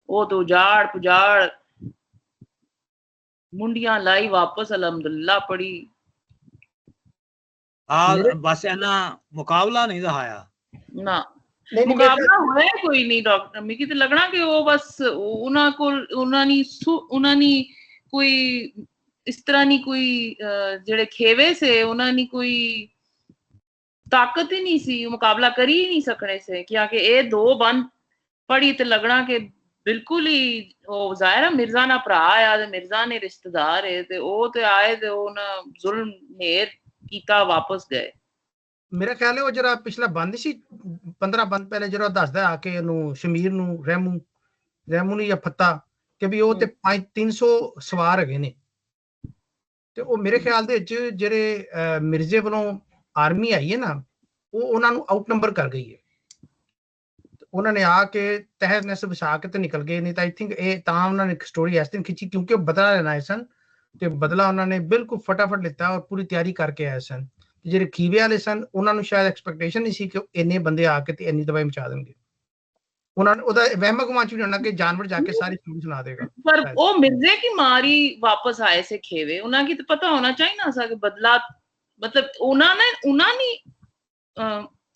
वो तो उजाड़ पुजाड़ मुंडियां लाई वापस अलहमदुलिल्लाह पढ़ी। बस है ना मुकाबला नहीं दिखाया ना मुकाबला होया कोई नहीं डॉक्टर, मिगी तो लगना कि वो बस उन्हां कोल उन्हां नी कोई इस तरह नहीं कोई जेड़े खेवे से उन्हां नी कोई ताकत ही नहीं सी, मुकाबला करी ही नहीं सकने से। क्या कि ये दो बंद पढ़ी तो लगना कि बिल्कुल ही वो जाहिर है मिर्जा ना भरा आया ते मिर्जा ने रिश्तेदार है ते ओ ते आए ते उन्हां जुल्म नेर कीता वापस गए। मेरा ख्याल है वो जरा पिछला बंद सी 15 बंद पहले जरा दसदा आके नु शमीर नु रहमू नु या फत्ता कि भी ਉਹ ਤੇ 300 ਸਵਾਰ ਹੈਗੇ ਨੇ ਤੇ ਉਹ ਮੇਰੇ ਖਿਆਲ ਦੇ ਵਿੱਚ ਜਿਹੜੇ ਮਿਰਜ਼ੇ ਵੱਲੋਂ ਆਰਮੀ ਆਈ ਹੈ ਨਾ ਉਹ ਉਹਨਾਂ ਨੂੰ ਆਊਟ ਨੰਬਰ ਕਰ ਗਈ ਹੈ। ਉਹਨਾਂ ਨੇ ਆ ਕੇ ਤਹਿਸ ਨਹਿਸ ਵਿਛਾ ਕੇ ਤੇ ਨਿਕਲ ਗਏ। ਨਹੀਂ ਤਾਂ ਆਈ ਥਿੰਕ ਇਹ ਤਾਂ ਉਹਨਾਂ ਨੇ ਇੱਕ ਸਟੋਰੀ ਇਸ ਦਿਨ ਖਿੱਚੀ ਕਿਉਂਕਿ ਉਹ ਬਦਲਾ ਲੈਣਾ ਸਨ ਤੇ ਬਦਲਾ ਉਹਨਾਂ ਨੇ ਬਿਲਕੁਲ ਫਟਾਫਟ ਲਿੱਤਾ ਔਰ ਪੂਰੀ ਤਿਆਰੀ ਕਰਕੇ ਆਏ ਸਨ। ਜਿਹੜੇ ਖੀਵੇ ਵਾਲੇ ਸਨ ਉਹਨਾਂ ਨੂੰ ਸ਼ਾਇਦ ਐਕਸਪੈਕਟੇਸ਼ਨ ਨਹੀਂ ਸੀ ਕਿ ਇੰਨੇ ਬੰਦੇ ਆ ਕੇ ਤੇ ਇੰਨੀ ਤਬਾਹੀ ਮਚਾ ਦੇਣਗੇ। ਉਹਨਾਂ ਨੇ ਉਹਦਾ ਵਹਿਮ ਗੁਮਾਨ ਵੀ ਹੋਣਾ ਕਿ ਜਾਨਵਰ ਜਾ ਕੇ सारी स्टोरी सुना देगा। पर वो मिर्जे की मारी वापस आए से खेवे उन्हें की तो पता होना चाहिए ना सा कि बदला मतलब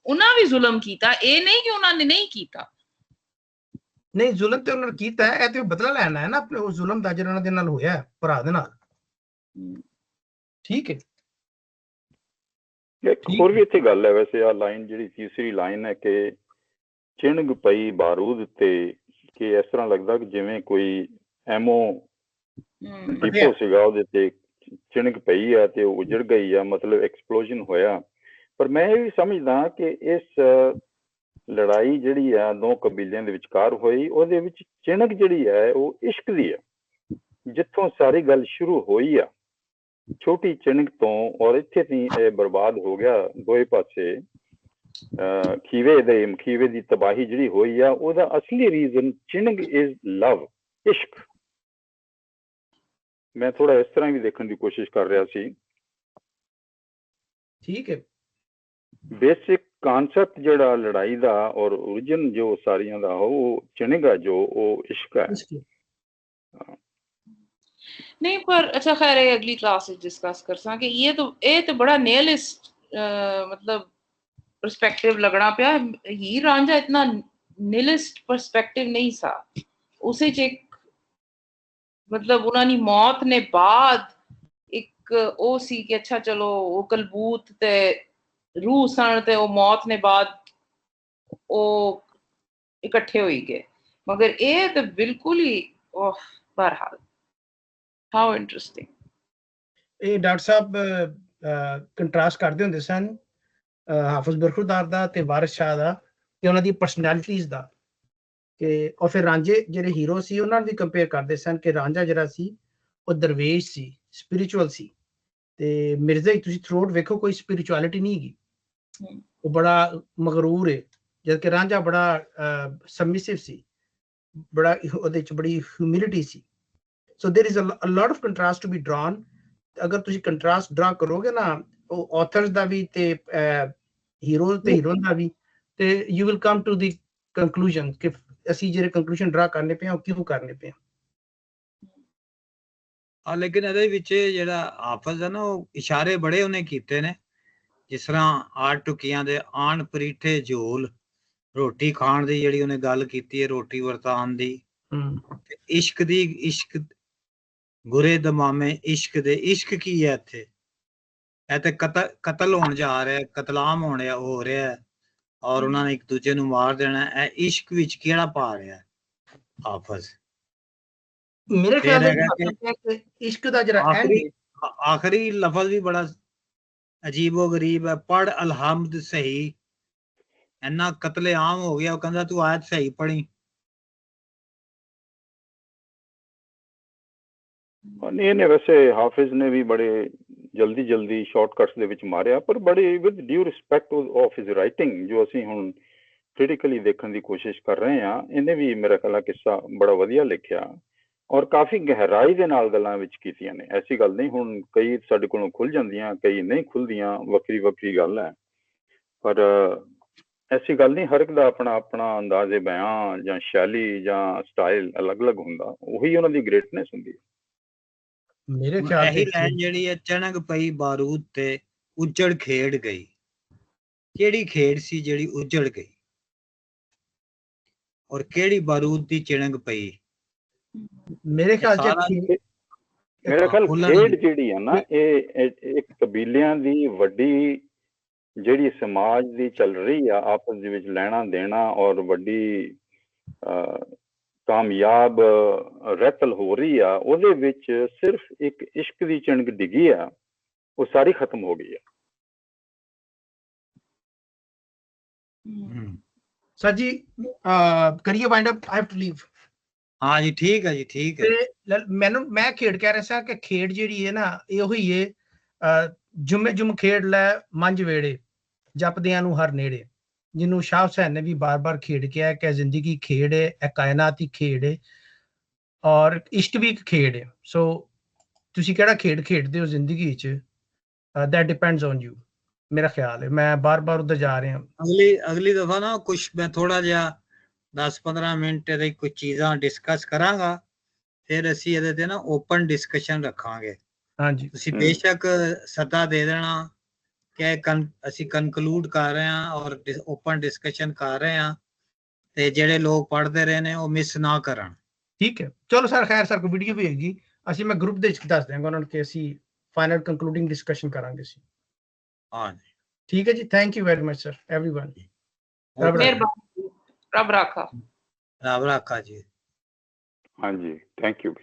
उन्हें भी जुल्म कीता, ये नहीं कि उन्होंने नहीं कीता। नहीं जुल्म ਤੇ ਉਹਨਾਂ ਨੇ ਕੀਤਾ ਹੈ, ਇਹ ਤੇ ਬਦਲਾ ਲੈਣਾ ਹੈ ਨਾ ਆਪਣੇ ਉਸ ਜ਼ੁਲਮ ਦਾ ਜਿਹੜਾ ਉਹਨਾਂ ਦੇ ਨਾਲ ਹੋਇਆ ਭਰਾ ਦੇ ਨਾਲ। ਠੀਕ ਹੈ। ਇੱਕ ਹੋਰ ਵੀ ਇੱਥੇ ਗੱਲ ਹੈ ਵੈਸੇ ਆ ਲਾਈਨ ਜਿਹੜੀ ਤੀਸਰੀ ਲਾਈਨ ਹੈ ਕਿ ਚਿਣਗ ਪਈ ਬਾਰੂਦ ਤੇ ਕਿ ਇਸ ਤਰ੍ਹਾਂ ਲੱਗਦਾ ਕਿ ਜਿਵੇਂ ਕੋਈ ਐਮੋ ਡਿਪੋ ਸੀਗਾ ਉਹਦੇ ਤੇ ਚਿਣਗ ਪਈ ਆ ਤੇ ਉਹ ਉਜੜ ਗਈ ਆ, ਮਤਲਬ ਐਕਸਪਲੋਜਨ ਹੋਇਆ। ਪਰ ਮੈਂ ਇਹ ਵੀ ਸਮਝਦਾ ਕਿ ਇਸ ਲੜਾਈ ਜਿਹੜੀ ਆ ਦੋ ਕਬੀਲਿਆਂ ਦੇ ਵਿਚਕਾਰ ਹੋਈ ਉਹਦੇ ਵਿੱਚ ਚਿਣਗ ਜਿਹੜੀ ਹੈ ਉਹ ਇਸ਼ਕ ਦੀ ਆ, ਜਿੱਥੋਂ ਸਾਰੀ ਗੱਲ ਸ਼ੁਰੂ ਹੋਈ ਆ ਛੋਟੀ ਚਿਣਗ ਤੋਂ ਔਰ ਇੱਥੇ ਦੀ ਇਹ ਬਰਬਾਦ ਹੋ ਗਿਆ ਦੋਏ ਪਾਸੇ। ਖੀਵੇ ਦੀ ਤਬਾਹੀ ਜਿਹੜੀ ਹੋਈ ਆ ਉਹਦਾ ਅਸਲੀ ਰੀਜ਼ਨ ਚਿਣਗ ਇਜ਼ ਲਵ, ਇਸ਼ਕ। ਮੈਂ ਥੋੜਾ ਇਸ ਤਰ੍ਹਾਂ ਵੀ ਦੇਖਣ ਦੀ ਕੋਸ਼ਿਸ਼ ਕਰ ਰਿਹਾ ਸੀ। ਠੀਕ ਹੈ। ਬੇਸਿਕ ਕਾਨਸੈਪਟ ਜਿਹੜਾ ਲੜਾਈ ਦਾ ਔਰ ਓਰੀਜਨ ਜੋ ਸਾਰੀਆਂ ਦਾ ਉਹ ਚਿਣਗ ਆ ਜੋ ਉਹ ਇਸ਼ਕ ਹੈ। नहीं पर अच्छा खैर है अगली क्लास में डिस्कस कर सके। ये तो बड़ा नियलिस्ट मतलब पर्सपेक्टिव लगना पिया। हीर रांझा इतना नियलिस्ट पर्सपेक्टिव नहीं सा। उसे एक मतलब उन्होंने मौत ने बाद एक ओ सी कि अच्छा चलो वो कलबूत ते रूह सन ते वो मौत ने बाद वो इकट्ठे हुई गए। मगर ये तो बिल्कुल ही बहरहाल हाउ इंटरेस्टिंग। ਇਹ ਡਾਕਟਰ ਸਾਹਿਬ ਕੰਟਰਾਸਟ ਕਰਦੇ ਹੁੰਦੇ ਸਨ ਹਾਫਿਜ਼ ਬਰਖੁਰਦਾਰ ਦਾ ਤੇ ਵਾਰਿਸ ਸ਼ਾਹ ਦਾ ਤੇ ਉਹਨਾਂ ਦੀ ਪਰਸਨੈਲਿਟੀਜ਼ ਦਾ ਕਿ ਔਰ ਫਿਰ ਰਾਂਝੇ ਜਿਹੜੇ ਹੀਰੋ ਸੀ ਉਹਨਾਂ ਨੂੰ ਵੀ ਕੰਪੇਅਰ ਕਰਦੇ ਸਨ ਕਿ ਰਾਂਝਾ ਜਿਹੜਾ ਸੀ ਉਹ ਦਰਵੇਸ਼ ਸੀ, ਸਪਿਰਿਚੁਅਲ ਸੀ ਤੇ ਮਿਰਜ਼ਾ ਹੀ ਤੁਸੀਂ ਥਰੋਟ ਵੇਖੋ ਕੋਈ ਸਪਿਰਿਚੁਅਲਿਟੀ ਨਹੀਂ ਹੈਗੀ, ਉਹ ਬੜਾ ਮਗਰੂਰ ਹੈ ਜਦ ਕਿ ਰਾਂਝਾ ਬੜਾ ਸਬਮਿਸਿਵ ਸੀ, ਬੜਾ ਉਹਦੇ ਚ ਬੜੀ ਹਿਊਮਿਲਿਟੀ ਸੀ। So there is a lot of contrast to be drawn. अगर ਤੁਸੀਂ ਕੰਟਰਾਸਟ ਡਰਾ ਕਰੋਗੇ ਨਾ ਉਹ ਆਥਰਸ ਦਾ ਵੀ ਤੇ ਹੀਰੋਜ਼ ਤੇ ਹੀਰੋਇਨ ਦਾ ਵੀ, ਤੇ you will come to the conclusion ਕਿ ਅਸੀਂ ਜਿਹੜੇ ਕੰਕਲੂਜਨ ਡਰਾ ਕਰਨੇ ਪਏ ਉਹ ਕਿਉਂ ਕਰਨੇ ਪਏ। ਲੇਕਿਨ ਇਹਦੇ ਵਿੱਚ ਜਿਹੜਾ ਹਾਫਿਜ਼ ਹੈ ਨਾ ਉਹ ਇਸ਼ਾਰੇ ਬੜੇ ਉਹਨੇ ਕੀਤੇ ਨੇ, ਜਿਸ ਤਰ੍ਹਾਂ ਆੜ ਟੁਕੀਆਂ ਦੇ ਆਣ ਪਰੀਠੇ ਝੋਲ, ਰੋਟੀ ਖਾਣ ਦੀ ਜਿਹੜੀ ਉਹਨੇ ਗੱਲ ਕੀਤੀ ਹੈ, ਰੋਟੀ ਵਰਤਾਨ ਦੀ, ਇਸ਼ਕ ਦੀ, ਇਸ਼ਕ ਗੁਰੇ ਦਮਾਮੇ ਇਸ਼ਕ ਦੇ। ਇਸ਼ਕ ਕੀ ਹੈ ਇੱਥੇ? ਇਹ ਤੇ ਕਤਲ ਹੋਣ ਜਾ ਰਿਹਾ, ਕਤਲਾਮ ਹੋ ਰਿਹਾ ਔਰ ਉਹਨਾਂ ਨੇ ਇੱਕ ਦੂਜੇ ਨੂੰ ਮਾਰ ਦੇਣਾ। ਇਹ ਇਸ਼ਕ ਵਿੱਚ ਕਿਹੜਾ ਪਾ ਰਿਹਾ ਹਾਫਿਜ਼? ਮੇਰੇ ਖਿਆਲ ਵਿੱਚ ਇਸ਼ਕ ਦਾ ਜਿਹੜਾ ਆਖਰੀ ਲਫ਼ਜ਼ ਵੀ ਬੜਾ ਅਜੀਬੋ ਗਰੀਬ ਹੈ, ਪੜ ਅਲਹਮਦ ਸਹੀ। ਇੰਨਾ ਕਤਲੇ ਆਮ ਹੋ ਗਿਆ, ਉਹ ਕਹਿੰਦਾ ਤੂੰ ਆਇਤ ਸਹੀ ਪੜੀ। ਇਹਨੇ ਵੈਸੇ ਹਾਫਿਜ਼ ਨੇ ਵੀ ਬੜੇ ਜਲਦੀ ਸ਼ਾਰਟਕਟਸ ਦੇ ਵਿੱਚ ਮਾਰਿਆ, ਪਰ ਬੜੇ with due respect of his writing ਜੋ ਅਸੀਂ ਹੁਣ ਕ੍ਰਿਟੀਕਲੀ ਦੇਖਣ ਦੀ ਕੋਸ਼ਿਸ਼ ਕਰ ਰਹੇ ਹਾਂ, ਇਹਨੇ ਵੀ ਮੇਰਾ ਖਿਆਲ ਕਿੱਸਾ ਬੜਾ ਵਧੀਆ ਲਿਖਿਆ ਔਰ ਕਾਫੀ ਗਹਿਰਾਈ ਦੇ ਨਾਲ ਗੱਲਾਂ ਵਿੱਚ ਕੀਤੀਆਂ ਨੇ। ਐਸੀ ਗੱਲ ਨਹੀਂ, ਹੁਣ ਕਈ ਸਾਡੇ ਕੋਲੋਂ ਖੁੱਲ ਜਾਂਦੀਆਂ, ਕਈ ਨਹੀਂ ਖੁੱਲਦੀਆਂ, ਵੱਖਰੀ ਗੱਲ ਹੈ। ਪਰ ਐਸੀ ਗੱਲ ਨਹੀਂ, ਹਰ ਇੱਕ ਦਾ ਆਪਣਾ ਅੰਦਾਜ਼ੇ ਬਿਆਨ ਜਾਂ ਸ਼ੈਲੀ ਜਾਂ ਸਟਾਈਲ ਅਲੱਗ ਹੁੰਦਾ, ਉਹੀ ਉਹਨਾਂ ਦੀ ਗ੍ਰੇਟਨੈਸ ਹੁੰਦੀ ਹੈ। ਮੇਰੇ ਖਿਆਲ ਇਹੀ ਲਾਈਨ ਜਿਹੜੀ ਹੈ, ਚਣਕ ਪਈ ਬਾਰੂਦ ਤੇ ਉਜੜ ਖੇਡ ਗਈ। ਕਿਹੜੀ ਖੇਡ ਸੀ ਜਿਹੜੀ ਉਜੜ ਗਈ ਔਰ ਕਿਹੜੀ ਬਾਰੂਦ ਦੀ ਚਿਣਕ ਪਈ? ਮੇਰੇ ਖਿਆਲ ਖੇਡ ਜਿਹੜੀ ਹੈ ਨਾ, ਇਹ ਇੱਕ ਕਬੀਲਿਆਂ ਦੀ ਵੱਡੀ ਜਿਹੜੀ ਸਮਾਜ ਦੀ ਚੱਲ ਰਹੀ ਆ, ਆਪਸ ਦੇ ਵਿੱਚ ਲੈਣਾ ਦੇਣਾ ਔਰ ਵੱਡੀ ਕਾਮਯਾਬ ਰਹਿਤਲ ਹੋ ਰਹੀ ਆ, ਉਹਦੇ ਵਿੱਚ ਸਿਰਫ ਇੱਕ ਇਸ਼ਕ ਦੀ ਚਿਣਕ ਡਿੱਗੀ ਆ, ਉਹ ਸਾਰੀ ਖਤਮ ਹੋ ਗਈ ਆ। ਸਰ ਜੀ ਕਰੀਏ wind up, I have to leave. ਹਾਂ ਜੀ, ਠੀਕ ਹੈ ਜੀ, ਠੀਕ ਹੈ। ਮੈਂ ਖੇਡ ਕਹਿ ਰਿਹਾ ਸਾਂ ਕਿ ਖੇਡ ਜਿਹੜੀ ਹੈ ਨਾ, ਇਹ ਉਹੀ ਹੈ ਜੁਮ ਖੇਡ ਲੈ ਮੰਝ ਵੇੜੇ, ਜਪਦਿਆਂ ਨੂੰ ਹਰ ਨੇੜੇ, ਜਿਹਨੂੰ ਸ਼ਾਹ ਹੁਸੈਨ ਨੇ ਵੀ ਬਾਰ-ਬਾਰ ਖੇਡ ਕਿਹਾ ਕਿ ਜ਼ਿੰਦਗੀ ਖੇਡ ਹੈ, ਇਹ ਕਾਇਨਾਤ ਦੀ ਖੇਡ ਹੈ ਔਰ ਇਸ਼ਕ ਵੀ ਇੱਕ ਖੇਡ ਹੈ। ਸੋ ਤੁਸੀਂ ਕਿਹੜਾ ਖੇਡ ਖੇਡਦੇ ਹੋ ਜ਼ਿੰਦਗੀ 'ਚ, ਦੈਟ ਡਿਪੈਂਡਸ ਔਨ ਯੂ। ਮੇਰਾ ਖਿਆਲ ਹੈ ਮੈਂ ਬਾਰ-ਬਾਰ ਉੱਧਰ ਜਾ ਰਿਹਾ। ਅਗਲੀ ਦਫਾ ਨਾ ਕੁਛ ਮੈਂ ਥੋੜਾ ਜਿਹਾ 10-15 ਮਿੰਟ ਇਹਦੇ ਕੁਝ ਚੀਜ਼ਾਂ ਡਿਸਕਸ ਕਰਾਂਗਾ, ਫਿਰ ਅਸੀਂ ਇਹਦੇ ਤੇ ਨਾ ਓਪਨ ਡਿਸਕਸ਼ਨ ਰੱਖਾਂਗੇ। ਹਾਂਜੀ, ਤੁਸੀਂ ਬੇਸ਼ੱਕ ਸੱਦਾ ਦੇ ਦੇਣਾ ਕਿ ਅਸੀਂ ਕਨਕਲੂਡ ਕਰ ਰਹੇ ਹਾਂ ਔਰ ਓਪਨ ਡਿਸਕਸ਼ਨ ਕਰ ਰਹੇ ਹਾਂ, ਤੇ ਜਿਹੜੇ ਲੋਕ ਪੜ੍ਹਦੇ ਰਹੇ ਨੇ ਉਹ ਮਿਸ ਨਾ ਕਰਨ। ਠੀਕ ਹੈ, ਚਲੋ ਸਰ। ਖੈਰ ਸਰ, ਕੋਈ ਵੀਡੀਓ ਵੀ ਹੈਗੀ, ਅਸੀਂ ਮੈਂ ਗਰੁੱਪ ਦੇ ਵਿੱਚ ਦੱਸ ਦਿਆਂਗਾ ਉਹਨਾਂ ਨੂੰ ਕਿ ਅਸੀਂ ਫਾਈਨਲ ਕੰਕਲੂਡਿੰਗ ਡਿਸਕਸ਼ਨ ਕਰਾਂਗੇ ਅਸੀਂ। ਹਾਂ ਜੀ, ਠੀਕ ਹੈ ਜੀ, thank you very much sir everyone. ਮਿਹਰਬਾਨੀ, ਰੱਬ ਰਾਖਾ। ਰੱਬ ਰਾਖਾ ਜੀ। ਹਾਂਜੀ, ਥੈਂਕ ਯੂ।